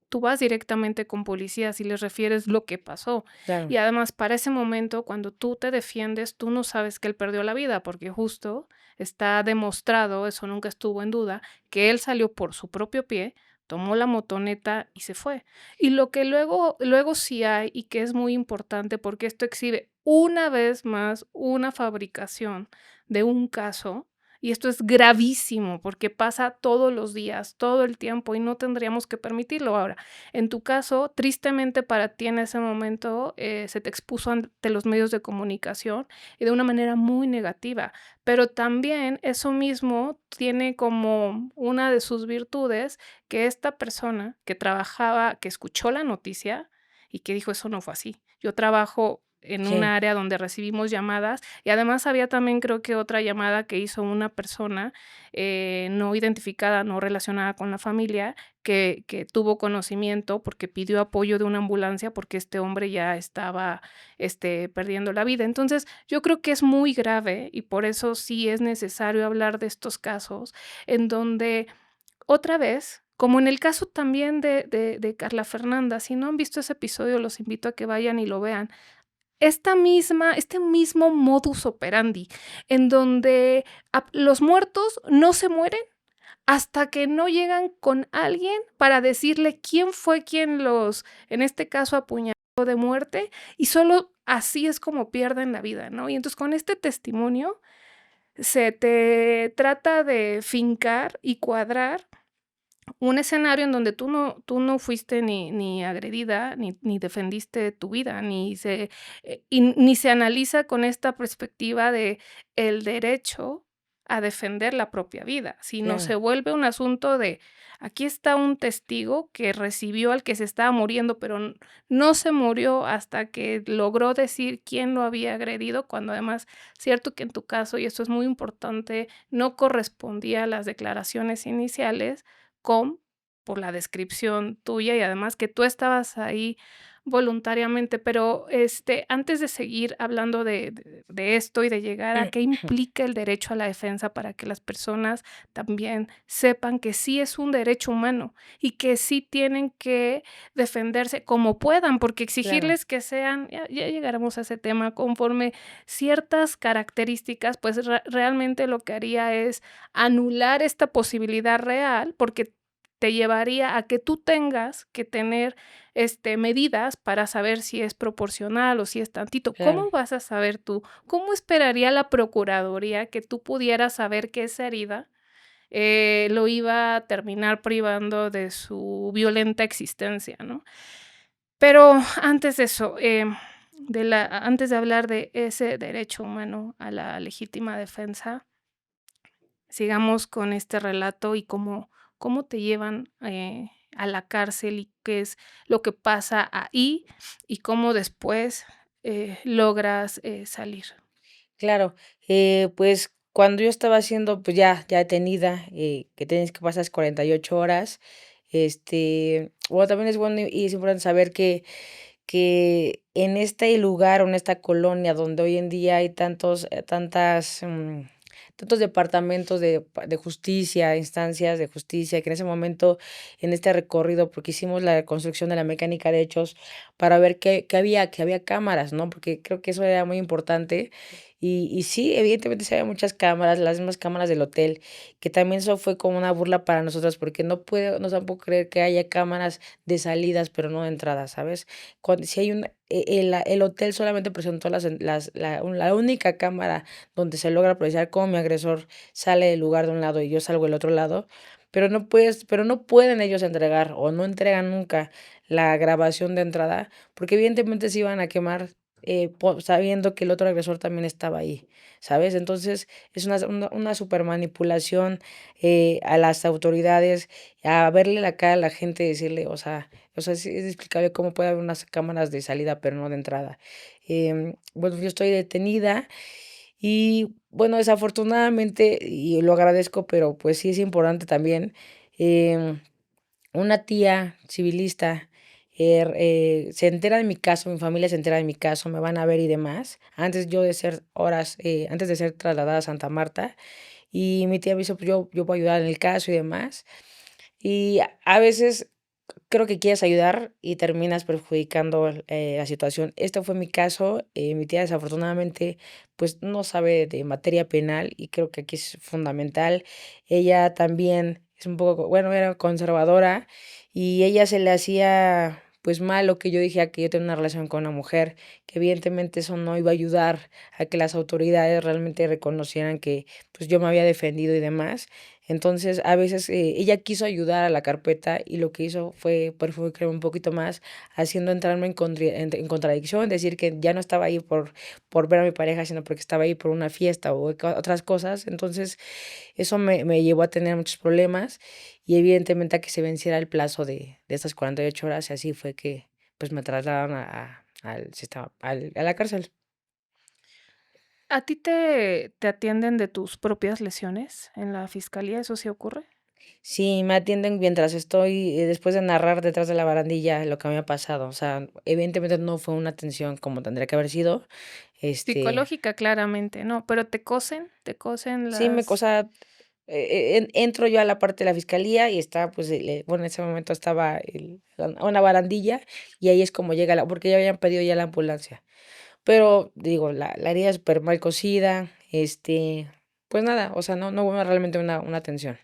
A: tú vas directamente con policías y les refieres lo que pasó.
B: Claro,
A: Y además, para ese momento, cuando tú te defiendes, tú no sabes que él perdió la vida, porque justo está demostrado, eso nunca estuvo en duda, que él salió por su propio pie, tomó la motoneta y se fue. Y lo que luego sí hay, y que es muy importante, porque esto exhibe una vez más una fabricación de un caso, y esto es gravísimo, porque pasa todos los días, todo el tiempo, y no tendríamos que permitirlo. Ahora, en tu caso, tristemente para ti en ese momento, se te expuso ante los medios de comunicación y de una manera muy negativa, pero también eso mismo tiene como una de sus virtudes que esta persona que trabajaba, que escuchó la noticia y que dijo: "Eso no fue así. Yo trabajo en un
B: sí,
A: área donde recibimos llamadas", y además había también creo que otra llamada que hizo una persona, no identificada, no relacionada con la familia, que tuvo conocimiento porque pidió apoyo de una ambulancia, porque este hombre ya estaba, perdiendo la vida. Entonces, yo creo que es muy grave y por eso sí es necesario hablar de estos casos en donde, otra vez, como en el caso también de Carla Fernanda, si no han visto ese episodio, los invito a que vayan y lo vean. Este mismo modus operandi, en donde los muertos no se mueren hasta que no llegan con alguien para decirle quién fue quien los, en este caso, apuñaló de muerte, y solo así es como pierden la vida, ¿no? Y entonces, con este testimonio se te trata de fincar y cuadrar un escenario en donde tú no fuiste ni agredida, ni defendiste tu vida, ni se analiza con esta perspectiva de el derecho a defender la propia vida, sino
B: claro,
A: se vuelve un asunto de, aquí está un testigo que recibió al que se estaba muriendo, pero no se murió hasta que logró decir quién lo había agredido, cuando además, cierto que en tu caso, y esto es muy importante, no correspondía a las declaraciones iniciales, con por la descripción tuya y además que tú estabas ahí voluntariamente. Pero, antes de seguir hablando de esto y de llegar a qué implica el derecho a la defensa para que las personas también sepan que sí es un derecho humano y que sí tienen que defenderse como puedan, porque
B: claro,
A: exigirles que sean, ya llegaremos a ese tema, conforme ciertas características, pues, realmente lo que haría es anular esta posibilidad real, porque te llevaría a que tú tengas que tener, medidas para saber si es proporcional o si es tantito.
B: claro.
A: ¿Cómo vas a saber tú? ¿Cómo esperaría la procuraduría que tú pudieras saber que esa herida, lo iba a terminar privando de su violenta existencia, ¿no? Pero antes de eso, antes de hablar de ese derecho humano a la legítima defensa, sigamos con este relato y cómo te llevan, a la cárcel y qué es lo que pasa ahí y cómo después, logras, salir.
B: Claro, pues, cuando yo estaba siendo, pues, ya detenida, que tienes que pasar 48 horas, bueno, también es bueno y es importante saber que en este lugar o en esta colonia donde hoy en día hay tantas, tantos departamentos de justicia, instancias de justicia, que en ese momento, en este recorrido, porque hicimos la construcción de la mecánica de hechos para ver que había cámaras, ¿no? Porque creo que eso era muy importante. Y sí, evidentemente sí había muchas cámaras, las mismas cámaras del hotel, que también eso fue como una burla para nosotros, porque no tampoco creer que haya cámaras de salidas, pero no de entradas, ¿sabes? Si hay el hotel solamente presentó la única cámara donde se logra apreciar cómo mi agresor sale del lugar de un lado y yo salgo del otro lado, pero no pueden ellos entregar o no entregan nunca la grabación de entrada, porque evidentemente se iban a quemar sabiendo que el otro agresor también estaba ahí, ¿sabes? Entonces es una super manipulación a las autoridades, a verle la cara a la gente y decirle, o sea, sí es inexplicable cómo puede haber unas cámaras de salida, pero no de entrada. Bueno, yo estoy detenida y bueno, desafortunadamente, y lo agradezco, pero pues sí es importante también, em, una tía civilista se entera de mi caso, mi familia se entera de mi caso, me van a ver y demás, antes de ser trasladada a Santa Marta, y mi tía me dice, pues yo puedo ayudar en el caso y demás. Y a veces creo que quieres ayudar y terminas perjudicando la situación. Este fue mi caso. Mi tía desafortunadamente pues no sabe de materia penal y creo que aquí es fundamental. Ella también es un poco, bueno, era conservadora y ella se le hacía pues mal lo que yo dije que yo tenía una relación con una mujer, que evidentemente eso no iba a ayudar a que las autoridades realmente reconocieran que pues yo me había defendido y demás. Entonces, a veces, ella quiso ayudar a la carpeta y lo que hizo fue perjudicarme un poquito más, haciendo entrarme en contradicción, decir que ya no estaba ahí por ver a mi pareja, sino porque estaba ahí por una fiesta o otras cosas. Entonces, eso me llevó a tener muchos problemas y evidentemente a que se venciera el plazo de estas 48 horas y así fue que pues me trasladaron al sistema, a la cárcel.
A: ¿A ti te atienden de tus propias lesiones en la fiscalía? ¿Eso sí ocurre?
B: Sí, me atienden mientras estoy, después de narrar detrás de la barandilla lo que me ha pasado. O sea, evidentemente no fue una atención como tendría que haber sido. Este,
A: Psicológica, claramente, no, pero, ¿te cosen
B: sí,
A: las?
B: entro yo a la parte de la fiscalía y está, pues, bueno, en ese momento estaba una barandilla y ahí es como llega porque ya habían pedido ya la ambulancia. Pero digo, la herida es súper mal cosida, pues nada, o sea, no hubo realmente una atención.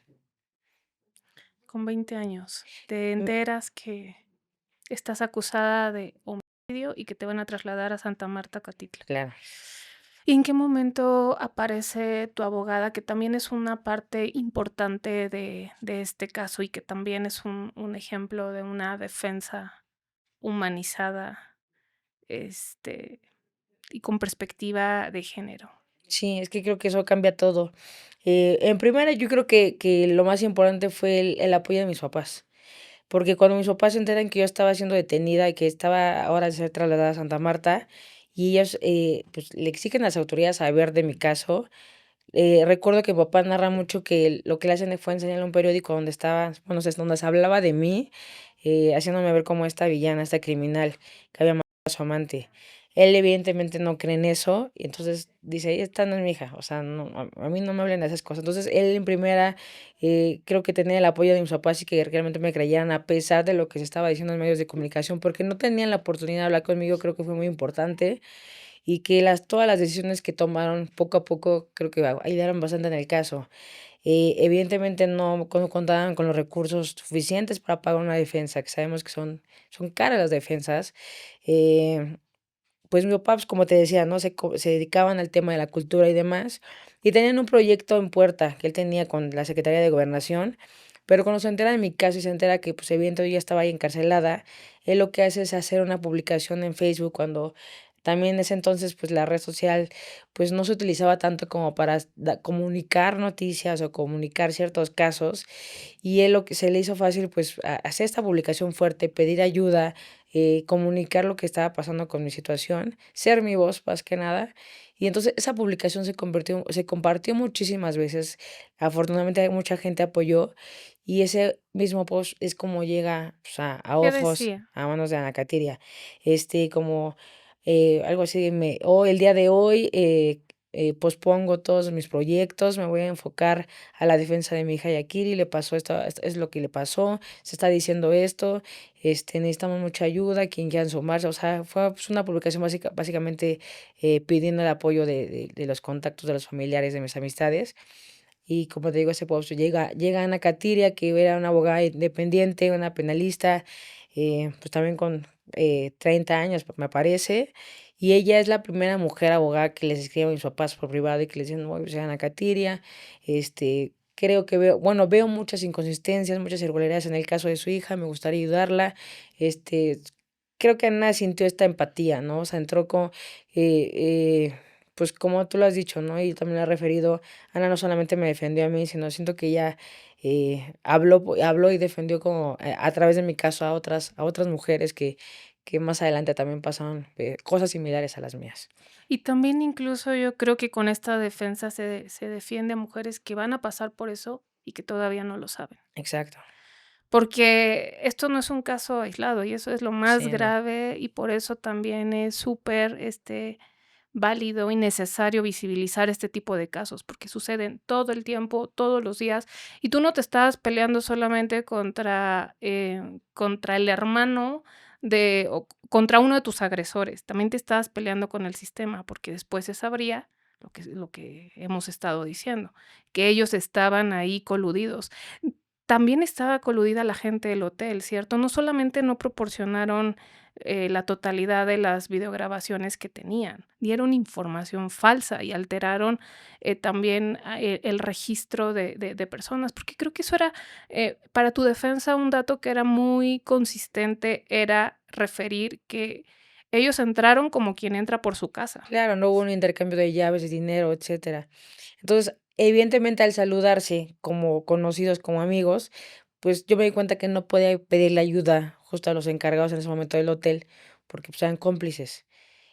A: Con 20 años, te
B: Mm,
A: enteras que estás acusada de homicidio y que te van a trasladar a Santa Marta, Catitla.
B: claro.
A: ¿Y en qué momento aparece tu abogada, que también es una parte importante de este caso y que también es un ejemplo de una defensa humanizada, este, y con perspectiva de género?
B: Sí, es que creo que eso cambia todo. En primera, yo creo que lo más importante fue el apoyo de mis papás, porque cuando mis papás se enteran que yo estaba siendo detenida y que estaba ahora de ser trasladada a Santa Marta, y ellos, pues, le exigen a las autoridades saber de mi caso, recuerdo que mi papá narra mucho que lo que le hacen fue enseñarle un periódico donde estaba, bueno, donde se hablaba de mí, haciéndome ver como esta villana, esta criminal que había matado a su amante. Él evidentemente no cree en eso, y entonces dice: "Esta no es mi hija, o sea, no, a mí no me hablen de esas cosas". Entonces, él en primera, creo que tenía el apoyo de mis papás y que realmente me creyeran a pesar de lo que se estaba diciendo en medios de comunicación, porque no tenían la oportunidad de hablar conmigo, creo que fue muy importante y que todas las decisiones que tomaron poco a poco creo que ayudaron bastante en el caso. Evidentemente no contaban con los recursos suficientes para pagar una defensa, que sabemos que son caras las defensas. Eh, pues mi papá, pues, como te decía, ¿no? Se dedicaban al tema de la cultura y demás, y tenían un proyecto en puerta que él tenía con la Secretaría de Gobernación, pero cuando se entera de mi caso y se entera que, pues, evidentemente yo ya estaba ahí encarcelada, él lo que hace es hacer una publicación en Facebook cuando también en ese entonces, pues, la red social, pues, no se utilizaba tanto como para comunicar noticias o comunicar ciertos casos, y él lo que se le hizo fácil, pues, hacer esta publicación fuerte, pedir ayuda, comunicar lo que estaba pasando con mi situación, ser mi voz más que nada. Y entonces esa publicación se compartió muchísimas veces. Afortunadamente mucha gente apoyó y ese mismo post es como llega, pues, a
A: ¿Qué
B: ojos,
A: decía?
B: a manos de Ana Katiria. Como algo así, el día de hoy, pospongo todos mis proyectos, me voy a enfocar a la defensa de mi hija Yakiri, le pasó esto es lo que le pasó, se está diciendo esto, necesitamos mucha ayuda, quien quiera sumarse, o sea, fue, pues, una publicación básicamente, pidiendo el apoyo de los contactos de los familiares de mis amistades. Y como te digo, ese post llega Ana Katiria, que era una abogada independiente, una penalista, pues también con 30 años, me parece. Y ella es la primera mujer abogada que les escribe a mis papás por privado y que les dicen, oye, soy Ana Katiria. Creo que veo, bueno, veo muchas inconsistencias, muchas irregularidades en el caso de su hija, me gustaría ayudarla. Este, Creo que Ana sintió esta empatía, ¿no? O sea, entró con, eh, eh, pues como tú lo has dicho, ¿no? Y también lo has referido. Ana no solamente me defendió a mí, sino siento que ella habló y defendió como a través de mi caso a otras mujeres que más adelante también pasaron cosas similares a las mías.
A: Y también incluso yo creo que con esta defensa se defiende a mujeres que van a pasar por eso y que todavía no lo saben.
B: Exacto.
A: Porque esto no es un caso aislado y eso es lo más
B: Sí, no.
A: grave y por eso también es súper, válido y necesario visibilizar este tipo de casos, porque suceden todo el tiempo, todos los días, y tú no te estás peleando solamente contra el hermano o contra uno de tus agresores, también te estás peleando con el sistema, porque después se sabría lo que hemos estado diciendo, que ellos estaban ahí coludidos. También estaba coludida la gente del hotel, ¿cierto? No solamente no proporcionaron, la totalidad de las videograbaciones que tenían, dieron información falsa y alteraron, también, el registro de personas, porque creo que eso era, para tu defensa, un dato que era muy consistente, era referir que ellos entraron como quien entra por su casa.
B: Claro, no hubo un intercambio de llaves, de dinero, etcétera. Entonces, evidentemente, al saludarse como conocidos, como amigos, pues, yo me di cuenta que no podía pedirle ayuda justo a los encargados en ese momento del hotel, porque, pues, eran cómplices.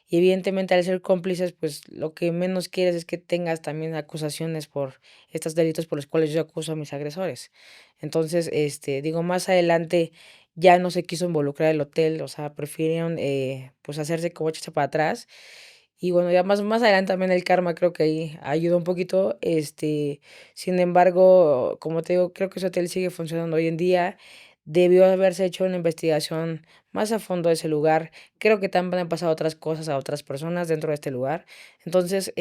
B: Y evidentemente, al ser cómplices, pues, lo que menos quieres es que tengas también acusaciones por estos delitos por los cuales yo acuso a mis agresores. Entonces, digo, más adelante ya no se quiso involucrar el hotel, o sea, prefirieron, pues, hacerse como echarse para atrás. Y bueno, ya más adelante también el karma creo que ahí ayudó un poquito, sin embargo, como te digo, creo que ese hotel sigue funcionando hoy en día. Debió haberse hecho una investigación más a fondo de ese lugar. Creo que también han pasado otras cosas a otras personas dentro de este lugar. Entonces,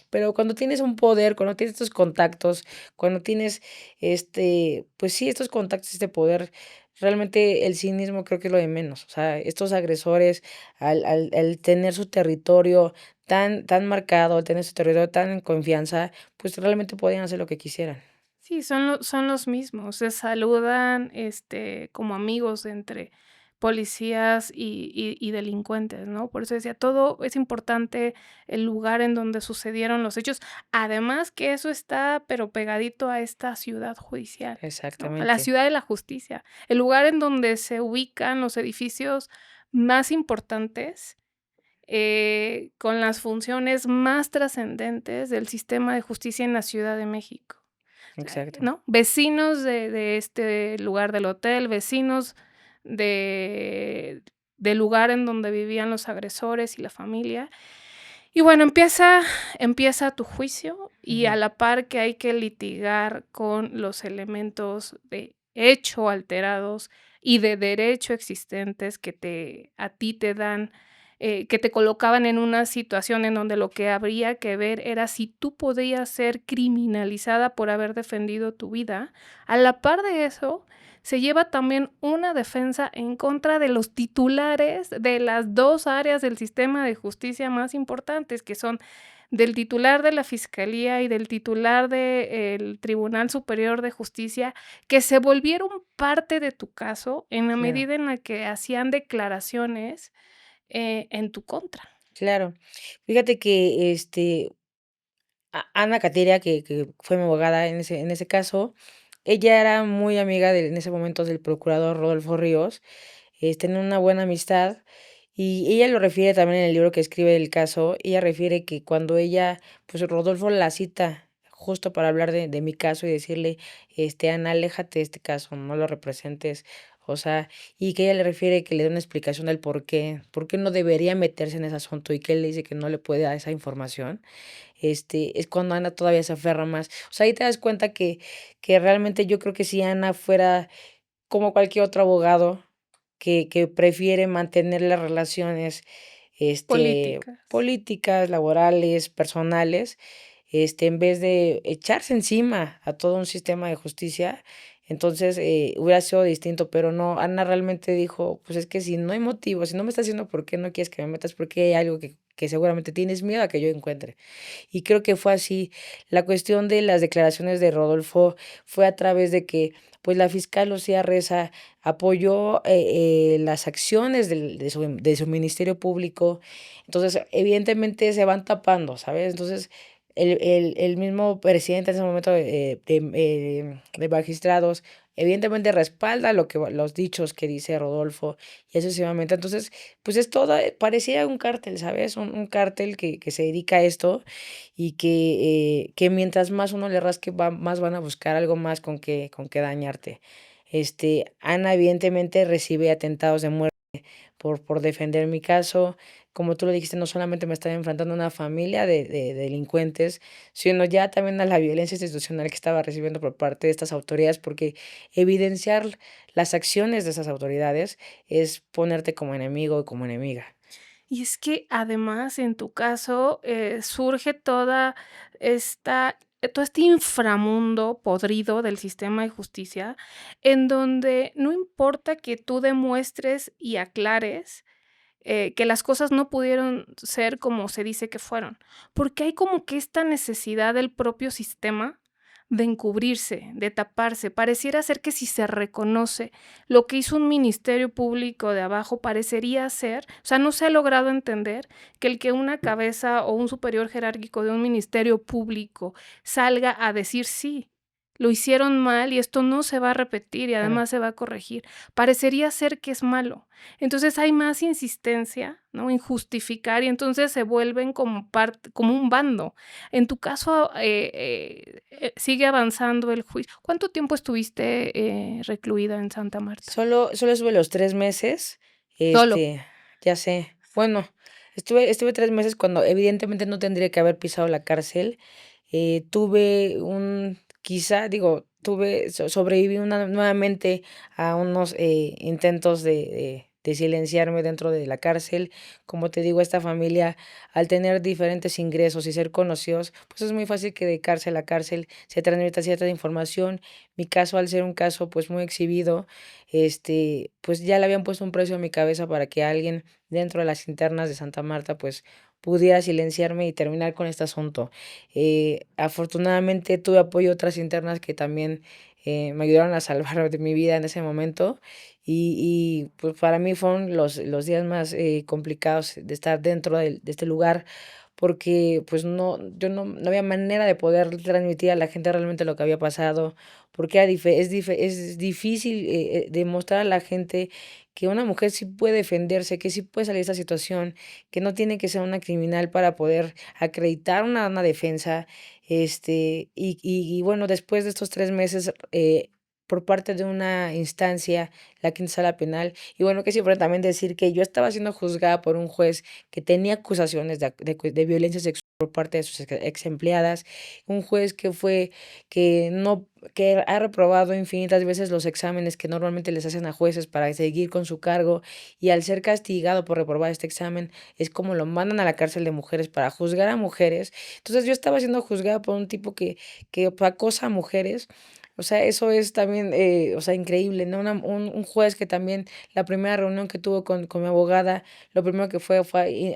B: pero cuando tienes un poder, cuando tienes estos contactos, cuando tienes, pues sí, estos contactos, este poder, realmente el cinismo creo que es lo de menos. O sea, estos agresores, al tener su territorio tan marcado, al tener su territorio tan en confianza, pues realmente podían hacer lo que quisieran.
A: Sí, son los mismos, se saludan, como amigos entre policías y delincuentes, ¿no? Por eso decía, todo es importante, el lugar en donde sucedieron los hechos, además que eso está, pero pegadito a esta ciudad judicial, ¿no? A la
B: Exactamente,
A: ciudad de la justicia, el lugar en donde se ubican los edificios más importantes, con las funciones más trascendentes del sistema de justicia en la Ciudad de México.
B: exacto.
A: ¿No? Vecinos de este lugar del hotel, vecinos de del lugar en donde vivían los agresores y la familia. Y bueno, empieza tu juicio, y
B: Ujú.
A: a la par que hay que litigar con los elementos de hecho alterados y de derecho existentes que a ti te dan, que te colocaban en una situación en donde lo que habría que ver era si tú podías ser criminalizada por haber defendido tu vida. A la par de eso, se lleva también una defensa en contra de los titulares de las 2 áreas del sistema de justicia más importantes, que son del titular de la Fiscalía y del titular del Tribunal Superior de Justicia, que se volvieron parte de tu caso en la
B: Claro,
A: medida en la que hacían declaraciones, en tu contra.
B: claro. Fíjate que, Ana Cateria, que fue mi abogada en ese caso, ella era muy amiga en ese momento del procurador Rodolfo Ríos, tenían una buena amistad, y ella lo refiere también en el libro que escribe del caso. Ella refiere que cuando ella, pues, Rodolfo la cita justo para hablar de mi caso y decirle: "Ana, aléjate de este caso, no lo representes". O sea, y que ella le refiere que le dé una explicación del por qué no debería meterse en ese asunto y que él le dice que no le puede dar esa información, es cuando Ana todavía se aferra más. O sea, ahí te das cuenta que realmente yo creo que si Ana fuera como cualquier otro abogado que prefiere mantener las relaciones,
A: Políticas.
B: políticas, laborales, personales, en vez de echarse encima a todo un sistema de justicia, entonces, hubiera sido distinto, pero no, Ana realmente dijo: "Pues es que si no hay motivo, si no me estás diciendo por qué no quieres que me metas, porque hay algo que seguramente tienes miedo a que yo encuentre". Y creo que fue así. La cuestión de las declaraciones de Rodolfo fue a través de que, pues, la fiscal Lucía Reza apoyó, las acciones de su ministerio público. Entonces, evidentemente se van tapando, ¿sabes? Entonces, el mismo presidente en ese momento de magistrados, evidentemente respalda lo que los dichos que dice Rodolfo y así sucesivamente. Entonces, pues es todo, parecía un cártel, ¿sabes? Un cártel que se dedica a esto y que mientras más uno le rasque, más van a buscar algo más con que dañarte. Ana evidentemente recibe atentados de muerte por defender mi caso. Como tú lo dijiste, no solamente me estaba enfrentando a una familia de delincuentes, sino ya también a la violencia institucional que estaba recibiendo por parte de estas autoridades, porque evidenciar las acciones de esas autoridades es ponerte como enemigo o como enemiga.
A: Y es que además en tu caso, surge todo este inframundo podrido del sistema de justicia, en donde no importa que tú demuestres y aclares, que las cosas no pudieron ser como se dice que fueron, porque hay como que esta necesidad del propio sistema de encubrirse, de taparse. Pareciera ser que si se reconoce lo que hizo un ministerio público de abajo, parecería ser, o sea, no se ha logrado entender que el que una cabeza o un superior jerárquico de un ministerio público salga a decir: "Sí, lo hicieron mal y esto no se va a repetir y
B: Claro.
A: además se va a corregir", parecería ser que es malo. Entonces, hay más insistencia, ¿no?, en justificar, y entonces se vuelven como un bando. En tu caso, sigue avanzando el juicio. ¿Cuánto tiempo estuviste, recluida en Santa Marta?
B: Solo estuve los 3 meses,
A: Solo.
B: ya sé. Bueno, estuve 3 meses cuando evidentemente no tendría que haber pisado la cárcel. Tuve un quizá, digo, sobreviví nuevamente a unos, intentos de silenciarme dentro de la cárcel. Como te digo, esta familia, al tener diferentes ingresos y ser conocidos, pues es muy fácil que de cárcel a cárcel se transmita cierta información. Mi caso, al ser un caso, pues, muy exhibido, pues, ya le habían puesto un precio a mi cabeza para que alguien dentro de las internas de Santa Marta, pues, pudiera silenciarme y terminar con este asunto. Afortunadamente, tuve apoyo de otras internas que también, me ayudaron a salvar de mi vida en ese momento, pues, para mí fueron los días más, complicados de estar dentro de este lugar, porque, pues, no había manera de poder transmitir a la gente realmente lo que había pasado, porque era es difícil, demostrar a la gente que una mujer sí puede defenderse, que sí puede salir de esta situación, que no tiene que ser una criminal para poder acreditar una defensa. Y bueno, después de estos 3 meses, por parte de una instancia, la quinta sala penal, y bueno, que es importante también decir que yo estaba siendo juzgada por un juez que tenía acusaciones de violencia sexual por parte de sus ex empleadas, un juez que no que ha reprobado infinitas veces los exámenes que normalmente les hacen a jueces para seguir con su cargo, y al ser castigado por reprobar este examen, es como lo mandan a la cárcel de mujeres para juzgar a mujeres. Entonces, yo estaba siendo juzgada por un tipo que acosa a mujeres. O sea, eso es también, o sea, increíble, ¿no? Un juez que también la primera reunión que tuvo con mi abogada, lo primero que fue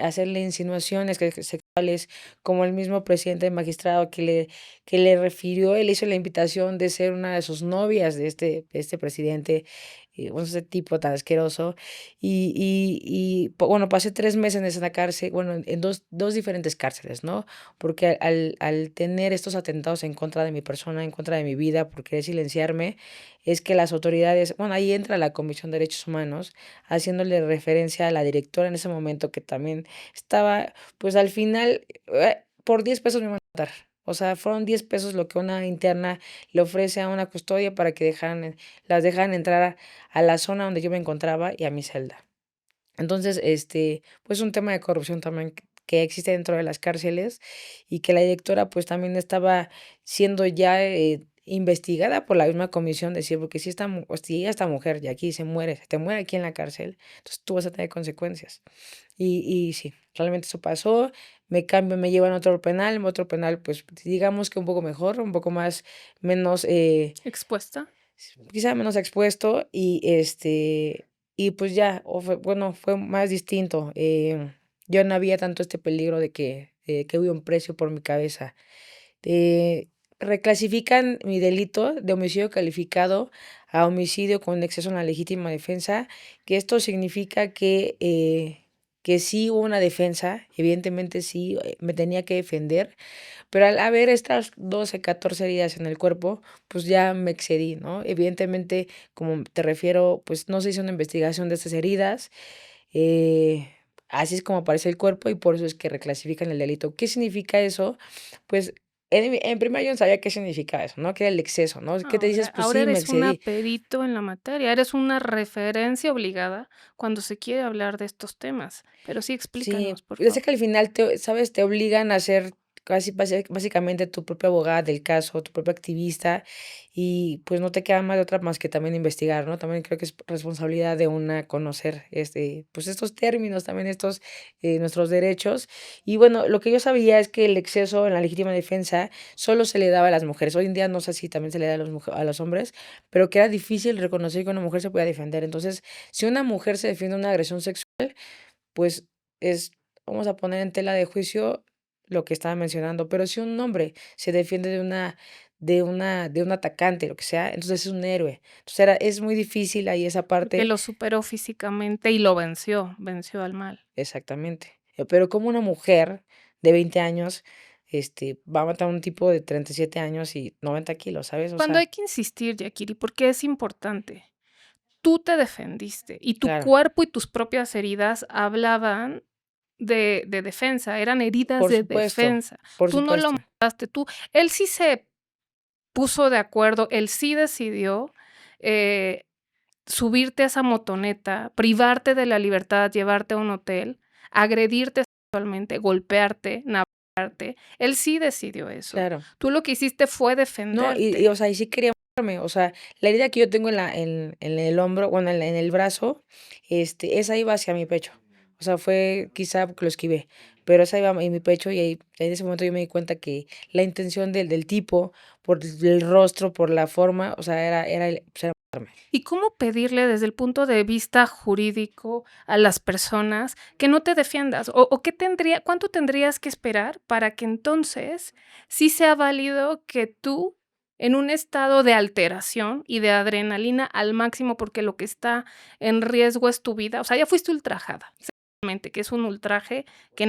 B: hacerle insinuaciones sexuales, como el mismo presidente magistrado que le refirió, él hizo la invitación de ser una de sus novias de este presidente, bueno, ese tipo tan asqueroso. Bueno, pasé 3 meses en esa cárcel, bueno, en dos diferentes cárceles, ¿no? Porque al tener estos atentados en contra de mi persona, en contra de mi vida, por querer silenciarme, es que las autoridades, bueno, ahí entra la Comisión de Derechos Humanos, haciéndole referencia a la directora en ese momento que también estaba, pues al final, por 10 pesos me iban a matar. O sea, fueron 10 pesos lo que una interna le ofrece a una custodia para que las dejaran entrar a la zona donde yo me encontraba y a mi celda. Entonces, pues un tema de corrupción también que existe dentro de las cárceles y que la directora pues también estaba siendo ya investigada por la misma comisión, decir, porque si esta mujer de aquí se te muere aquí en la cárcel, entonces tú vas a tener consecuencias. Y sí, realmente eso pasó, me cambio, me llevan a otro penal pues digamos que un poco mejor, un poco más, menos,
A: ¿Expuesta?
B: quizá menos expuesto y pues ya, bueno, fue más distinto. Ya no había tanto este peligro de que hubiera un precio por mi cabeza. Eh, Reclasifican mi delito de homicidio calificado a homicidio con exceso en la legítima defensa, que esto significa que sí hubo una defensa, evidentemente sí, me tenía que defender, pero al haber estas 12 14 heridas en el cuerpo, pues ya me excedí, ¿no? Evidentemente, como te refiero, pues no se hizo una investigación de estas heridas, así es como aparece el cuerpo y por eso es que reclasifican el delito. ¿Qué significa eso? Pues en primera yo no sabía qué significaba eso, ¿no? Que era el exceso, ¿no? ¿Qué te
A: Ahora
B: dices? Pues
A: ahora
B: sí, me
A: eres una
B: excedí.
A: perito en la materia, eres una referencia obligada cuando se quiere hablar de estos temas. Pero sí,
B: Sí,
A: explícanos, por
B: yo sé
A: favor.
B: que al final ¿sabes? Te obligan a ser casi básicamente tu propia abogada del caso, tu propia activista, y pues no te queda más de otra más que también investigar, ¿no? También creo que es responsabilidad de una conocer pues estos términos, también estos nuestros derechos. Y bueno, lo que yo sabía es que el exceso en la legítima defensa solo se le daba a las mujeres. Hoy en día no sé si también se le da a a los hombres, pero que era difícil reconocer que una mujer se podía defender. Entonces, si una mujer se defiende de una agresión sexual, pues es, vamos a poner en tela de juicio lo que estaba mencionando, pero si un hombre se defiende de un atacante, lo que sea, entonces es un héroe. Entonces es muy difícil ahí esa
A: Porque
B: parte,
A: lo superó físicamente y lo venció al mal.
B: exactamente. Pero como una mujer de 20 años, va a matar a un tipo de 37 años y 90 kilos, ¿sabes? O
A: Cuando
B: sea,
A: hay que insistir, Yakiri, porque es importante. Tú te defendiste y tu
B: claro,
A: cuerpo y tus propias heridas hablaban de defensa, eran heridas
B: por
A: de
B: supuesto,
A: defensa.
B: por
A: Tú no lo
B: supuesto.
A: mataste, tú él sí se puso de acuerdo, él sí decidió, eh, subirte a esa motoneta, privarte de la libertad, llevarte a un hotel, agredirte sexualmente, golpearte, navajarte. Él sí decidió eso.
B: Claro.
A: Tú lo que hiciste fue
B: No,
A: defenderte.
B: o sea, y sí quería matarme, o sea, la herida que yo tengo en el hombro, bueno, en el brazo, esa iba hacia mi pecho. O sea, fue quizá porque lo esquivé, pero esa iba en mi pecho y ahí en ese momento yo me di cuenta que la intención del tipo, por el rostro, por la forma, o sea, era matarme.
A: ¿Y cómo pedirle desde el punto de vista jurídico a las personas que no te defiendas? ¿O qué cuánto tendrías que esperar para que entonces sí sea válido que tú, en un estado de alteración y de adrenalina al máximo, porque lo que está en riesgo es tu vida, o sea, ya fuiste ultrajada, sexualmente, que es un ultraje que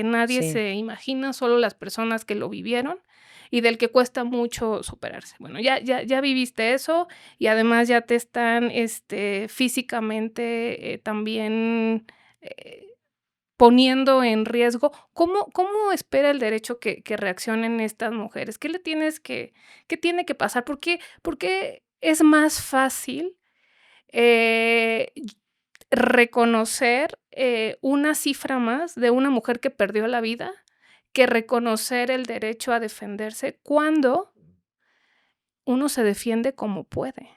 A: nadie
B: Sí,
A: se imagina, solo las personas que lo vivieron y del que cuesta mucho superarse. Bueno, ya viviste eso, y además ya te están, físicamente, también, eh, poniendo en riesgo. ¿Cómo espera el derecho que reaccionen estas mujeres? ¿Qué tiene que pasar? ¿Por qué es más fácil, y reconocer, una cifra más de una mujer que perdió la vida, que reconocer el derecho a defenderse cuando uno se defiende como puede?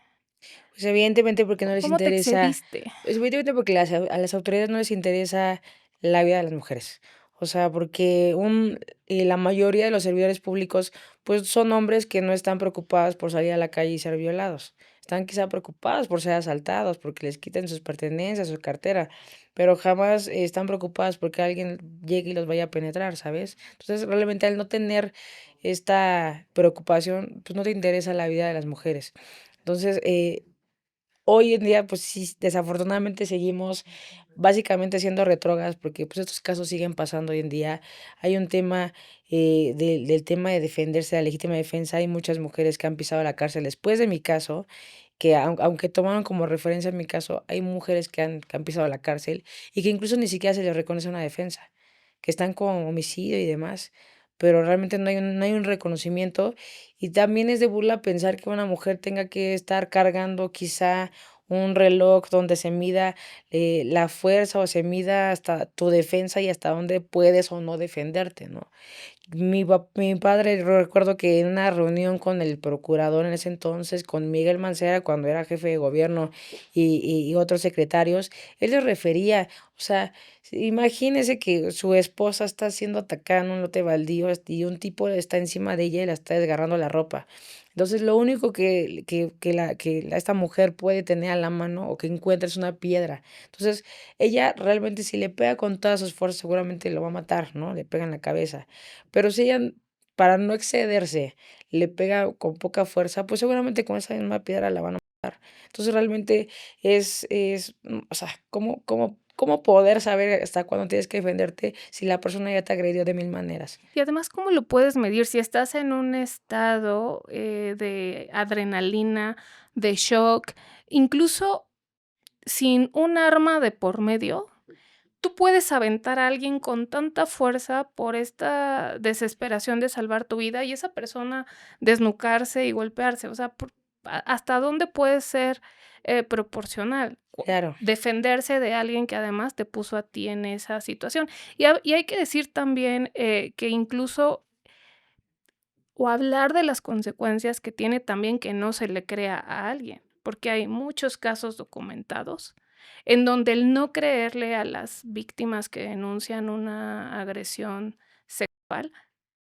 B: pues evidentemente porque no les
A: ¿Cómo te
B: interesa,
A: excediste?
B: pues evidentemente porque a las autoridades no les interesa la vida de las mujeres. O sea, porque la mayoría de los servidores públicos, pues son hombres que no están preocupados por salir a la calle y ser violados. Están quizá preocupados por ser asaltados, porque les quiten sus pertenencias, su cartera, pero jamás están preocupados porque alguien llegue y los vaya a penetrar, ¿sabes? Entonces, realmente al no tener esta preocupación, pues no te interesa la vida de las mujeres. Entonces, hoy en día, pues sí, desafortunadamente seguimos básicamente siendo retrógradas porque pues estos casos siguen pasando hoy en día. Hay un tema del tema de defenderse, la legítima defensa. Hay muchas mujeres que han pisado la cárcel después de mi caso, que aunque tomaron como referencia mi caso, hay mujeres que han pisado la cárcel y que incluso ni siquiera se les reconoce una defensa, que están con homicidio y demás. pero realmente no hay un reconocimiento, y también es de burla pensar que una mujer tenga que estar cargando quizá un reloj donde se mida, la fuerza o se mida hasta tu defensa y hasta dónde puedes o no defenderte, ¿no? Mi padre, recuerdo que en una reunión con el procurador en ese entonces, con Miguel Mancera, cuando era jefe de gobierno y otros secretarios, él le refería, o sea, imagínese que su esposa está siendo atacada en un lote baldío, y un tipo está encima de ella y la está desgarrando la ropa. Entonces, lo único esta mujer puede tener a la mano o que encuentra es una piedra. Entonces, ella realmente si le pega con todas sus fuerzas, seguramente lo va a matar, ¿no? Le pega en la cabeza. Pero si ella, para no excederse, le pega con poca fuerza, pues seguramente con esa misma piedra la van a matar. Entonces, realmente o sea, ¿cómo poder saber hasta cuándo tienes que defenderte si la persona ya te agredió de mil maneras?
A: Y además, ¿cómo lo puedes medir? Si estás en un estado, de adrenalina, de shock, incluso sin un arma de por medio, tú puedes aventar a alguien con tanta fuerza por esta desesperación de salvar tu vida y esa persona desnucarse y golpearse. O sea, ¿hasta dónde puede ser proporcional?
B: Claro,
A: Defenderse de alguien que además te puso a ti en esa situación. Y hay que decir también que incluso o hablar de las consecuencias que tiene también que no se le crea a alguien, porque hay muchos casos documentados en donde el no creerle a las víctimas que denuncian una agresión sexual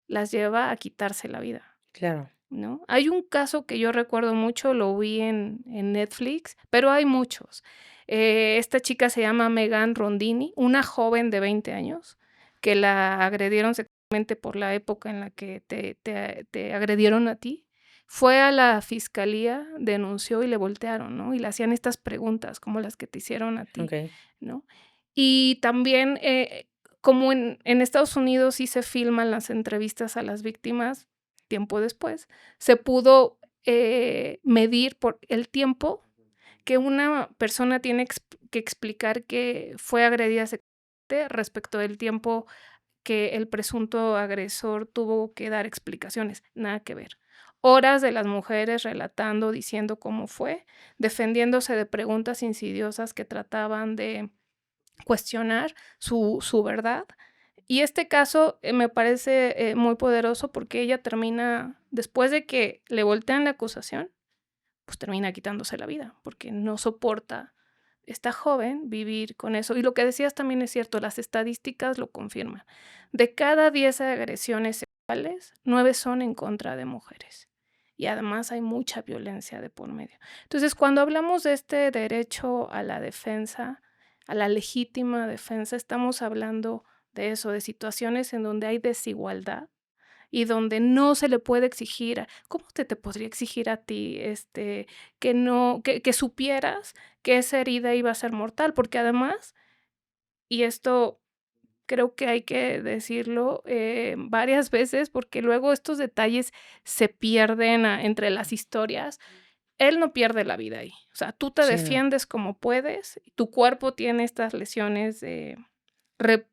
A: las lleva a quitarse la vida,
B: claro,
A: ¿no? Hay un caso que yo recuerdo mucho, lo vi en Netflix, pero hay muchos. Esta chica se llama Megan Rondini, una joven de 20 años que la agredieron sexualmente por la época en la que te agredieron a ti. Fue a la fiscalía, denunció y le voltearon, ¿no? Y le hacían estas preguntas como las que te hicieron a ti,
B: okey,
A: ¿no? Y también, como en Estados Unidos sí se filman las entrevistas a las víctimas, tiempo después, se pudo, medir por el tiempo que una persona tiene que explicar que fue agredida sexualmente respecto del tiempo que el presunto agresor tuvo que dar explicaciones, nada que ver. Horas de las mujeres relatando, diciendo cómo fue, defendiéndose de preguntas insidiosas que trataban de cuestionar su verdad. Y este caso, me parece, muy poderoso porque ella termina, después de que le voltean la acusación, pues termina quitándose la vida, porque no soporta esta joven vivir con eso. Y lo que decías también es cierto, las estadísticas lo confirman. De cada 10 agresiones sexuales, 9 son en contra de mujeres. Y además hay mucha violencia de por medio. Entonces, cuando hablamos de este derecho a la defensa, a la legítima defensa, estamos hablando de eso, de situaciones en donde hay desigualdad y donde no se le puede exigir ¿cómo te podría exigir a ti, que no que supieras que esa herida iba a ser mortal? Porque además, y esto creo que hay que decirlo, varias veces, porque luego estos detalles se pierden entre las historias. Él no pierde la vida ahí. O sea, tú te
B: sí, no,
A: defiendes como puedes, tu cuerpo tiene estas lesiones de re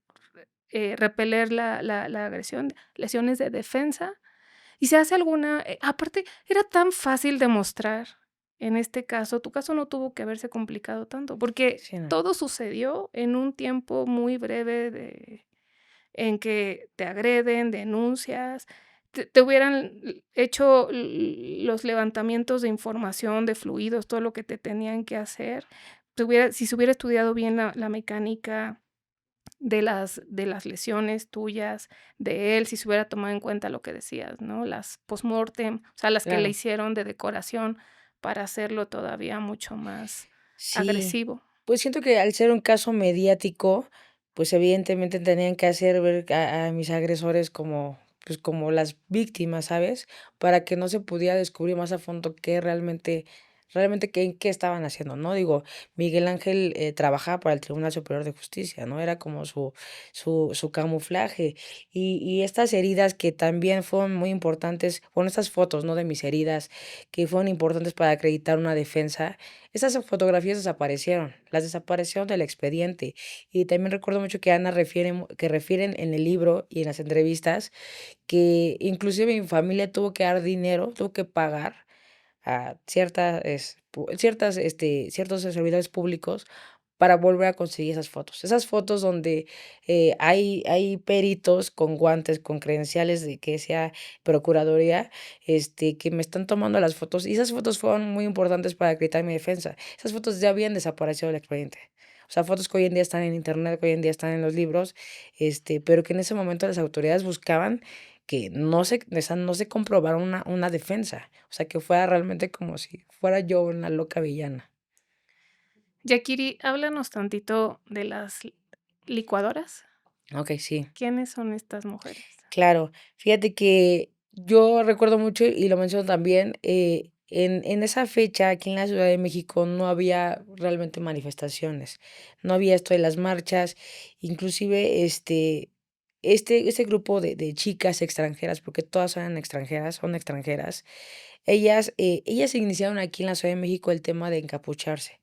A: repeler la agresión, lesiones de defensa, y se hace alguna aparte, era tan fácil demostrar, en este caso, tu caso no tuvo que haberse complicado tanto, porque
B: sí, no,
A: todo sucedió en un tiempo muy breve en que te agreden, denuncias, te hubieran hecho los levantamientos de información, de fluidos, todo lo que te tenían que hacer. Si se hubiera estudiado bien la mecánica de las lesiones tuyas, de él, si se hubiera tomado en cuenta lo que decías, ¿no? Las postmortem, o sea, las que le
B: claro.
A: hicieron de decoración para hacerlo todavía mucho más
B: Sí,
A: agresivo.
B: pues siento que al ser un caso mediático, pues evidentemente tenían que hacer ver a mis agresores como, pues como las víctimas, ¿sabes? Para que no se pudiera descubrir más a fondo qué realmente realmente qué estaban haciendo, ¿no? Digo, Miguel Ángel, trabajaba para el Tribunal Superior de Justicia, ¿no? Era como su camuflaje. Y estas heridas que también fueron muy importantes, bueno, estas fotos, ¿no? De mis heridas, que fueron importantes para acreditar una defensa, esas fotografías desaparecieron, las desaparecieron del expediente. Y también recuerdo mucho que Ana refieren en el libro y en las entrevistas que inclusive mi familia tuvo que dar dinero, tuvo que pagar a ciertos servidores públicos para volver a conseguir esas fotos. Esas fotos donde, hay peritos con guantes, con credenciales de que sea procuraduría, que me están tomando las fotos, y esas fotos fueron muy importantes para acreditar mi defensa. Esas fotos ya habían desaparecido del expediente. O sea, fotos que hoy en día están en Internet, que hoy en día están en los libros, pero que en ese momento las autoridades buscaban que no se comprobara una defensa. O sea, que fuera realmente como si fuera yo una loca villana.
A: Yakiri, háblanos tantito de las licuadoras.
B: Okey, sí.
A: ¿Quiénes son estas mujeres?
B: Claro, fíjate que yo recuerdo mucho, y lo menciono también, en esa fecha, aquí en la Ciudad de México, no había realmente manifestaciones, no había esto de las marchas, inclusive, ese grupo de chicas extranjeras, porque todas eran extranjeras, son extranjeras, ellas iniciaron aquí en la Ciudad de México el tema de encapucharse.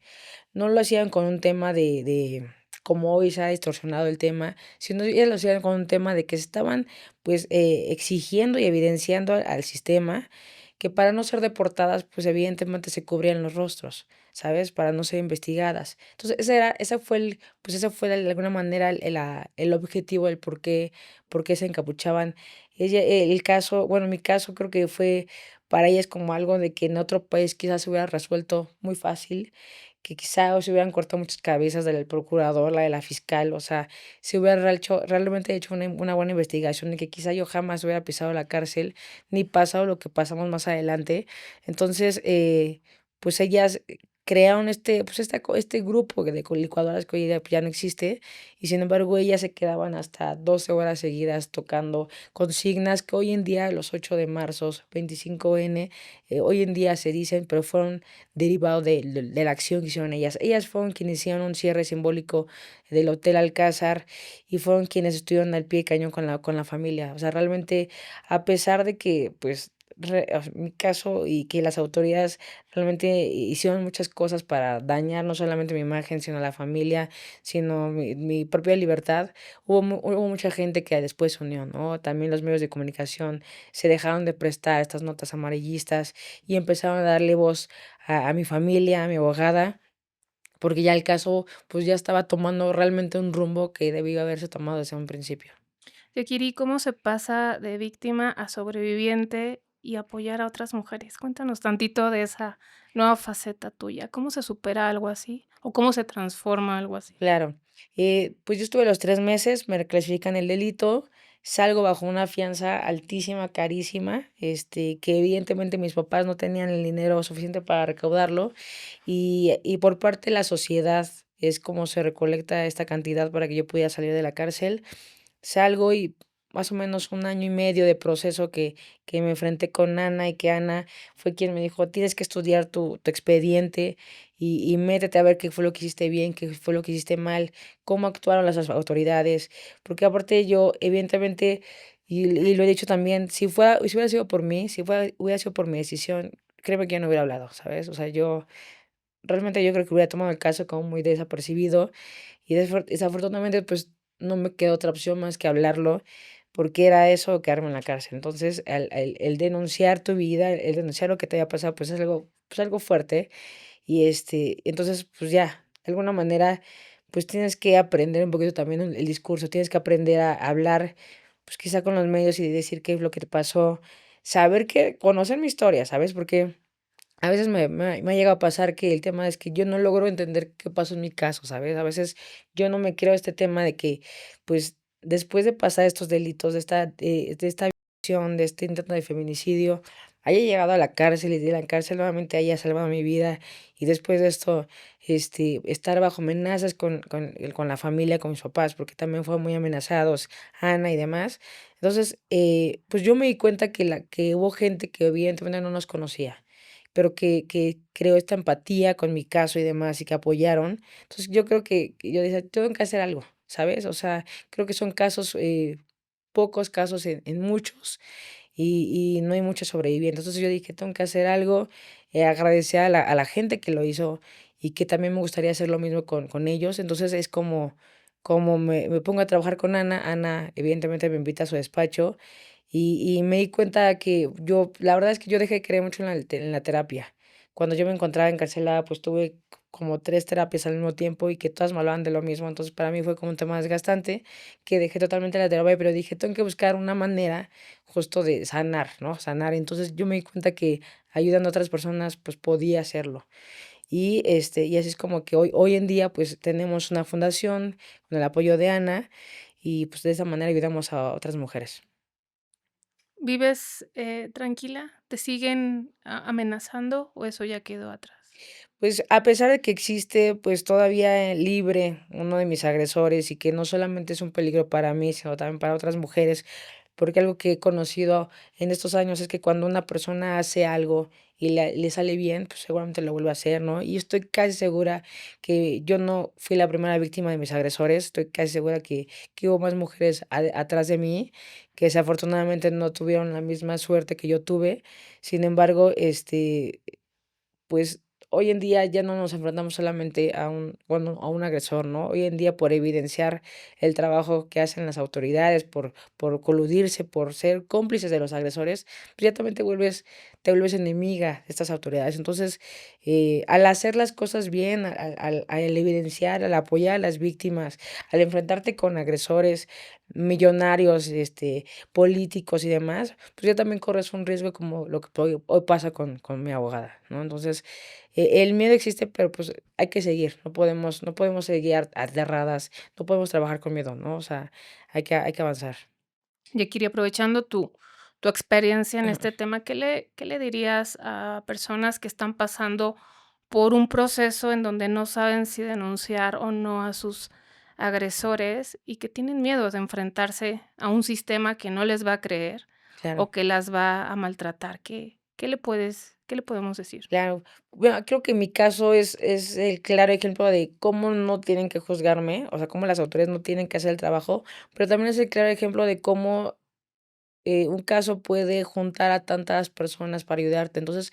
B: No lo hacían con un tema de como hoy se ha distorsionado el tema, sino ellas lo hacían con un tema de que estaban, pues, exigiendo y evidenciando al sistema que para no ser deportadas, pues, evidentemente se cubrían los rostros, ¿sabes? Para no ser investigadas. Entonces, ese fue de alguna manera el objetivo, el por qué se encapuchaban. El caso, bueno, mi caso creo que fue para ellas como algo de que en otro país quizás se hubiera resuelto muy fácil, que quizá se hubieran cortado muchas cabezas del procurador, la de la fiscal, o sea, se hubiera realmente hecho una buena investigación, y que quizá yo jamás hubiera pisado la cárcel, ni pasado lo que pasamos más adelante. Entonces, pues ellas crearon este grupo de licuadoras que hoy día, pues, ya no existe, y sin embargo ellas se quedaban hasta 12 horas seguidas tocando consignas que hoy en día, los 8 de marzo, 25N, hoy en día se dicen, pero fueron derivado de la acción que hicieron ellas. Ellas fueron quienes hicieron un cierre simbólico del Hotel Alcázar, y fueron quienes estuvieron al pie de cañón con la familia. O sea, realmente, a pesar de que, pues, mi caso, y que las autoridades realmente hicieron muchas cosas para dañar no solamente mi imagen, sino la familia, sino mi propia libertad, hubo mucha gente que después se unió, ¿no? También los medios de comunicación se dejaron de prestar estas notas amarillistas y empezaron a darle voz a mi familia, a mi abogada, porque ya el caso, pues, ya estaba tomando realmente un rumbo que debió haberse tomado desde un principio.
A: Yakiri, ¿cómo se pasa de víctima a sobreviviente y apoyar a otras mujeres? Cuéntanos tantito de esa nueva faceta tuya. ¿Cómo se supera algo así? ¿O cómo se transforma algo así?
B: Claro, pues, yo estuve los 3 meses, me reclasifican el delito, salgo bajo una fianza altísima, carísima, que evidentemente mis papás no tenían el dinero suficiente para recaudarlo, y por parte de la sociedad es como se recolecta esta cantidad para que yo pudiera salir de la cárcel. Salgo, y más o menos un año y medio de proceso que me enfrenté con Ana, y que Ana fue quien me dijo: "Tienes que estudiar tu expediente, y métete a ver qué fue lo que hiciste bien, qué fue lo que hiciste mal, cómo actuaron las autoridades". Porque aparte yo, evidentemente, y lo he dicho también, si hubiera sido por mí, hubiera sido por mi decisión, créeme que yo no hubiera hablado, ¿sabes? O sea, yo realmente yo creo que hubiera tomado el caso como muy desapercibido, y desafortunadamente, pues, no me quedó otra opción más que hablarlo, porque era eso o quedarme en la cárcel. Entonces, el denunciar tu vida, el denunciar lo que te haya pasado, pues, es algo, pues, algo fuerte. Y, entonces, pues, ya, de alguna manera, pues, tienes que aprender un poquito también el discurso, tienes que aprender a hablar, pues, quizá con los medios, y decir qué es lo que te pasó, saber que conocer mi historia, ¿sabes? Porque a veces me ha llegado a pasar que el tema es que yo no logro entender qué pasó en mi caso, ¿sabes? A veces yo no me creo este tema de que, pues, después de pasar estos delitos, de esta violación, de este intento de feminicidio, haya llegado a la cárcel, y de la cárcel nuevamente haya salvado mi vida, y después de esto, estar bajo amenazas con la familia, con mis papás, porque también fueron muy amenazados, Ana y demás. Entonces, pues, yo me di cuenta que hubo gente que evidentemente no nos conocía, pero que creó esta empatía con mi caso y demás, y que apoyaron. Entonces, yo creo que yo decía: "Tengo que hacer algo", ¿sabes? O sea, creo que son casos, pocos casos en muchos, y no hay muchos sobrevivientes. Entonces, yo dije: "Tengo que hacer algo", agradecer a la gente que lo hizo, y que también me gustaría hacer lo mismo con ellos. Entonces, es como me pongo a trabajar con Ana. Ana, evidentemente, me invita a su despacho, y me di cuenta que yo la verdad es que yo dejé de creer mucho en la terapia. Cuando yo me encontraba encarcelada, pues, tuve como 3 terapias al mismo tiempo, y que todas me hablaban de lo mismo. Entonces, para mí fue como un tema desgastante, que dejé totalmente la terapia, pero dije: "Tengo que buscar una manera justo de sanar", ¿no? Sanar. Entonces, yo me di cuenta que ayudando a otras personas, pues, podía hacerlo. Y así es como que hoy en día, pues, tenemos una fundación con el apoyo de Ana, y, pues, de esa manera ayudamos a otras mujeres.
A: ¿Vives, tranquila? ¿Te siguen amenazando o eso ya quedó atrás?
B: Pues, a pesar de que existe, pues, todavía libre uno de mis agresores, y que no solamente es un peligro para mí, sino también para otras mujeres, porque algo que he conocido en estos años es que cuando una persona hace algo y le sale bien, pues, seguramente lo vuelve a hacer, ¿no? Y estoy casi segura que yo no fui la primera víctima de mis agresores. Estoy casi segura que hubo más mujeres atrás de mí, que desafortunadamente no tuvieron la misma suerte que yo tuve. Sin embargo, pues, hoy en día ya no nos enfrentamos solamente a un agresor, ¿no? Hoy en día, por evidenciar el trabajo que hacen las autoridades, por coludirse, por ser cómplices de los agresores, pues, ya también te vuelves enemiga de estas autoridades. Entonces, al hacer las cosas bien, al evidenciar, al apoyar a las víctimas, al enfrentarte con agresores millonarios, políticos y demás, pues, ya también corres un riesgo como lo que hoy pasa con mi abogada, ¿no? Entonces, el miedo existe, pero, pues, hay que seguir, no podemos seguir aterradas, no podemos trabajar con miedo, ¿no? O sea, hay que avanzar.
A: Yakiri, aprovechando tu experiencia en este tema, ¿qué le dirías a personas que están pasando por un proceso en donde no saben si denunciar o no a sus agresores y que tienen miedo de enfrentarse a un sistema que no les va a creer
B: Claro,
A: o que las va a maltratar? ¿Qué le podemos decir?
B: claro. Bueno, creo que mi caso es el claro ejemplo de cómo no tienen que juzgarme, o sea, cómo las autoridades no tienen que hacer el trabajo, pero también es el claro ejemplo de cómo, un caso puede juntar a tantas personas para ayudarte. Entonces,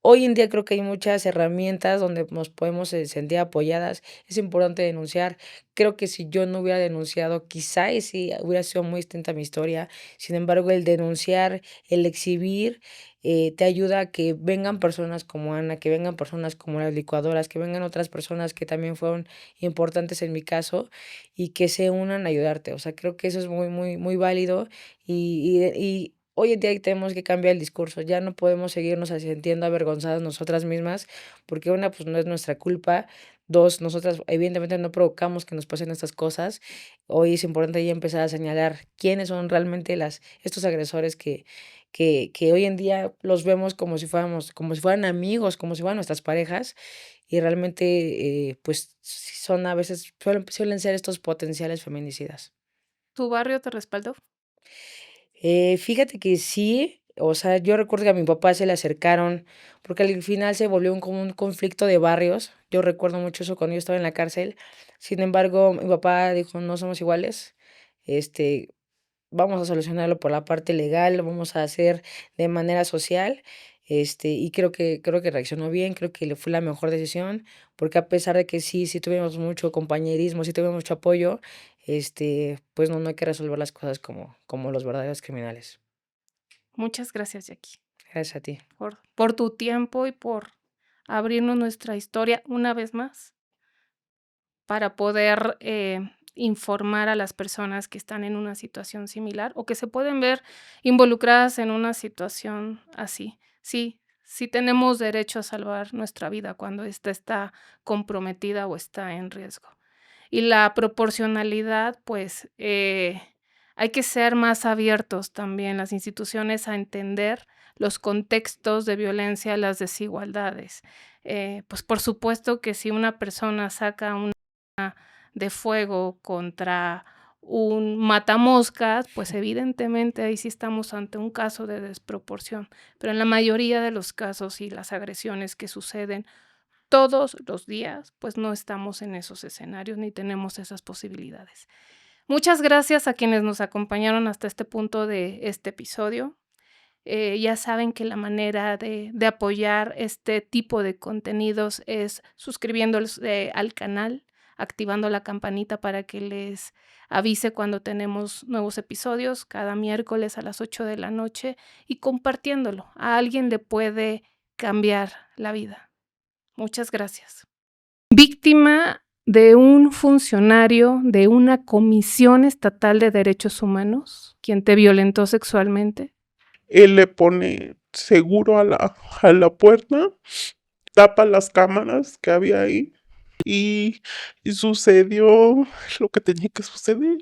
B: hoy en día creo que hay muchas herramientas donde nos podemos, sentir apoyadas. Es importante denunciar. Creo que si yo no hubiera denunciado, quizá y sí hubiera sido muy distinta mi historia. Sin embargo, el denunciar, el exhibir, te ayuda a que vengan personas como Ana, que vengan personas como las licuadoras, que vengan otras personas que también fueron importantes en mi caso, y que se unan a ayudarte. O sea, creo que eso es muy, muy, muy válido, y hoy en día tenemos que cambiar el discurso. Ya no podemos seguirnos sintiendo avergonzadas nosotras mismas, porque una, pues, no es nuestra culpa. 2, nosotras evidentemente no provocamos que nos pasen estas cosas. Hoy es importante ya empezar a señalar quiénes son realmente las estos agresores que hoy en día los vemos como si fueran amigos, como si fueran nuestras parejas, y realmente, pues, sí son a veces suelen ser estos potenciales feminicidas.
A: ¿Tu barrio te respaldó?
B: Fíjate que sí, o sea, yo recuerdo que a mi papá se le acercaron, porque al final se volvió como un conflicto de barrios. Yo recuerdo mucho eso cuando yo estaba en la cárcel. Sin embargo, mi papá dijo: "No somos iguales, este, vamos a solucionarlo por la parte legal, lo vamos a hacer de manera social", y creo que reaccionó bien, creo que le fue la mejor decisión, porque a pesar de que sí tuvimos mucho compañerismo, sí tuvimos mucho apoyo, pues no hay que resolver las cosas como los verdaderos criminales.
A: Muchas gracias, Jackie,
B: Gracias a ti.
A: por tu tiempo y por abrirnos nuestra historia una vez más para poder, informar a las personas que están en una situación similar o que se pueden ver involucradas en una situación así. Sí, sí tenemos derecho a salvar nuestra vida cuando ésta está comprometida o está en riesgo. Y la proporcionalidad, pues, hay que ser más abiertos también las instituciones a entender los contextos de violencia, las desigualdades. Pues, por supuesto que si una persona saca un de fuego contra un matamoscas, pues evidentemente ahí sí estamos ante un caso de desproporción. Pero en la mayoría de los casos y las agresiones que suceden todos los días, pues no estamos en esos escenarios ni tenemos esas posibilidades. Muchas gracias a quienes nos acompañaron hasta este punto de este episodio. Ya saben que la manera de apoyar este tipo de contenidos es suscribiéndose al canal, activando la campanita para que les avise cuando tenemos nuevos episodios cada miércoles a las 8 de la noche y compartiéndolo. A alguien le puede cambiar la vida. Muchas gracias. Víctima de un funcionario de una Comisión Estatal de Derechos Humanos, quien te violentó sexualmente.
C: Él le pone seguro a la puerta, tapa las cámaras que había ahí y sucedió lo que tenía que suceder.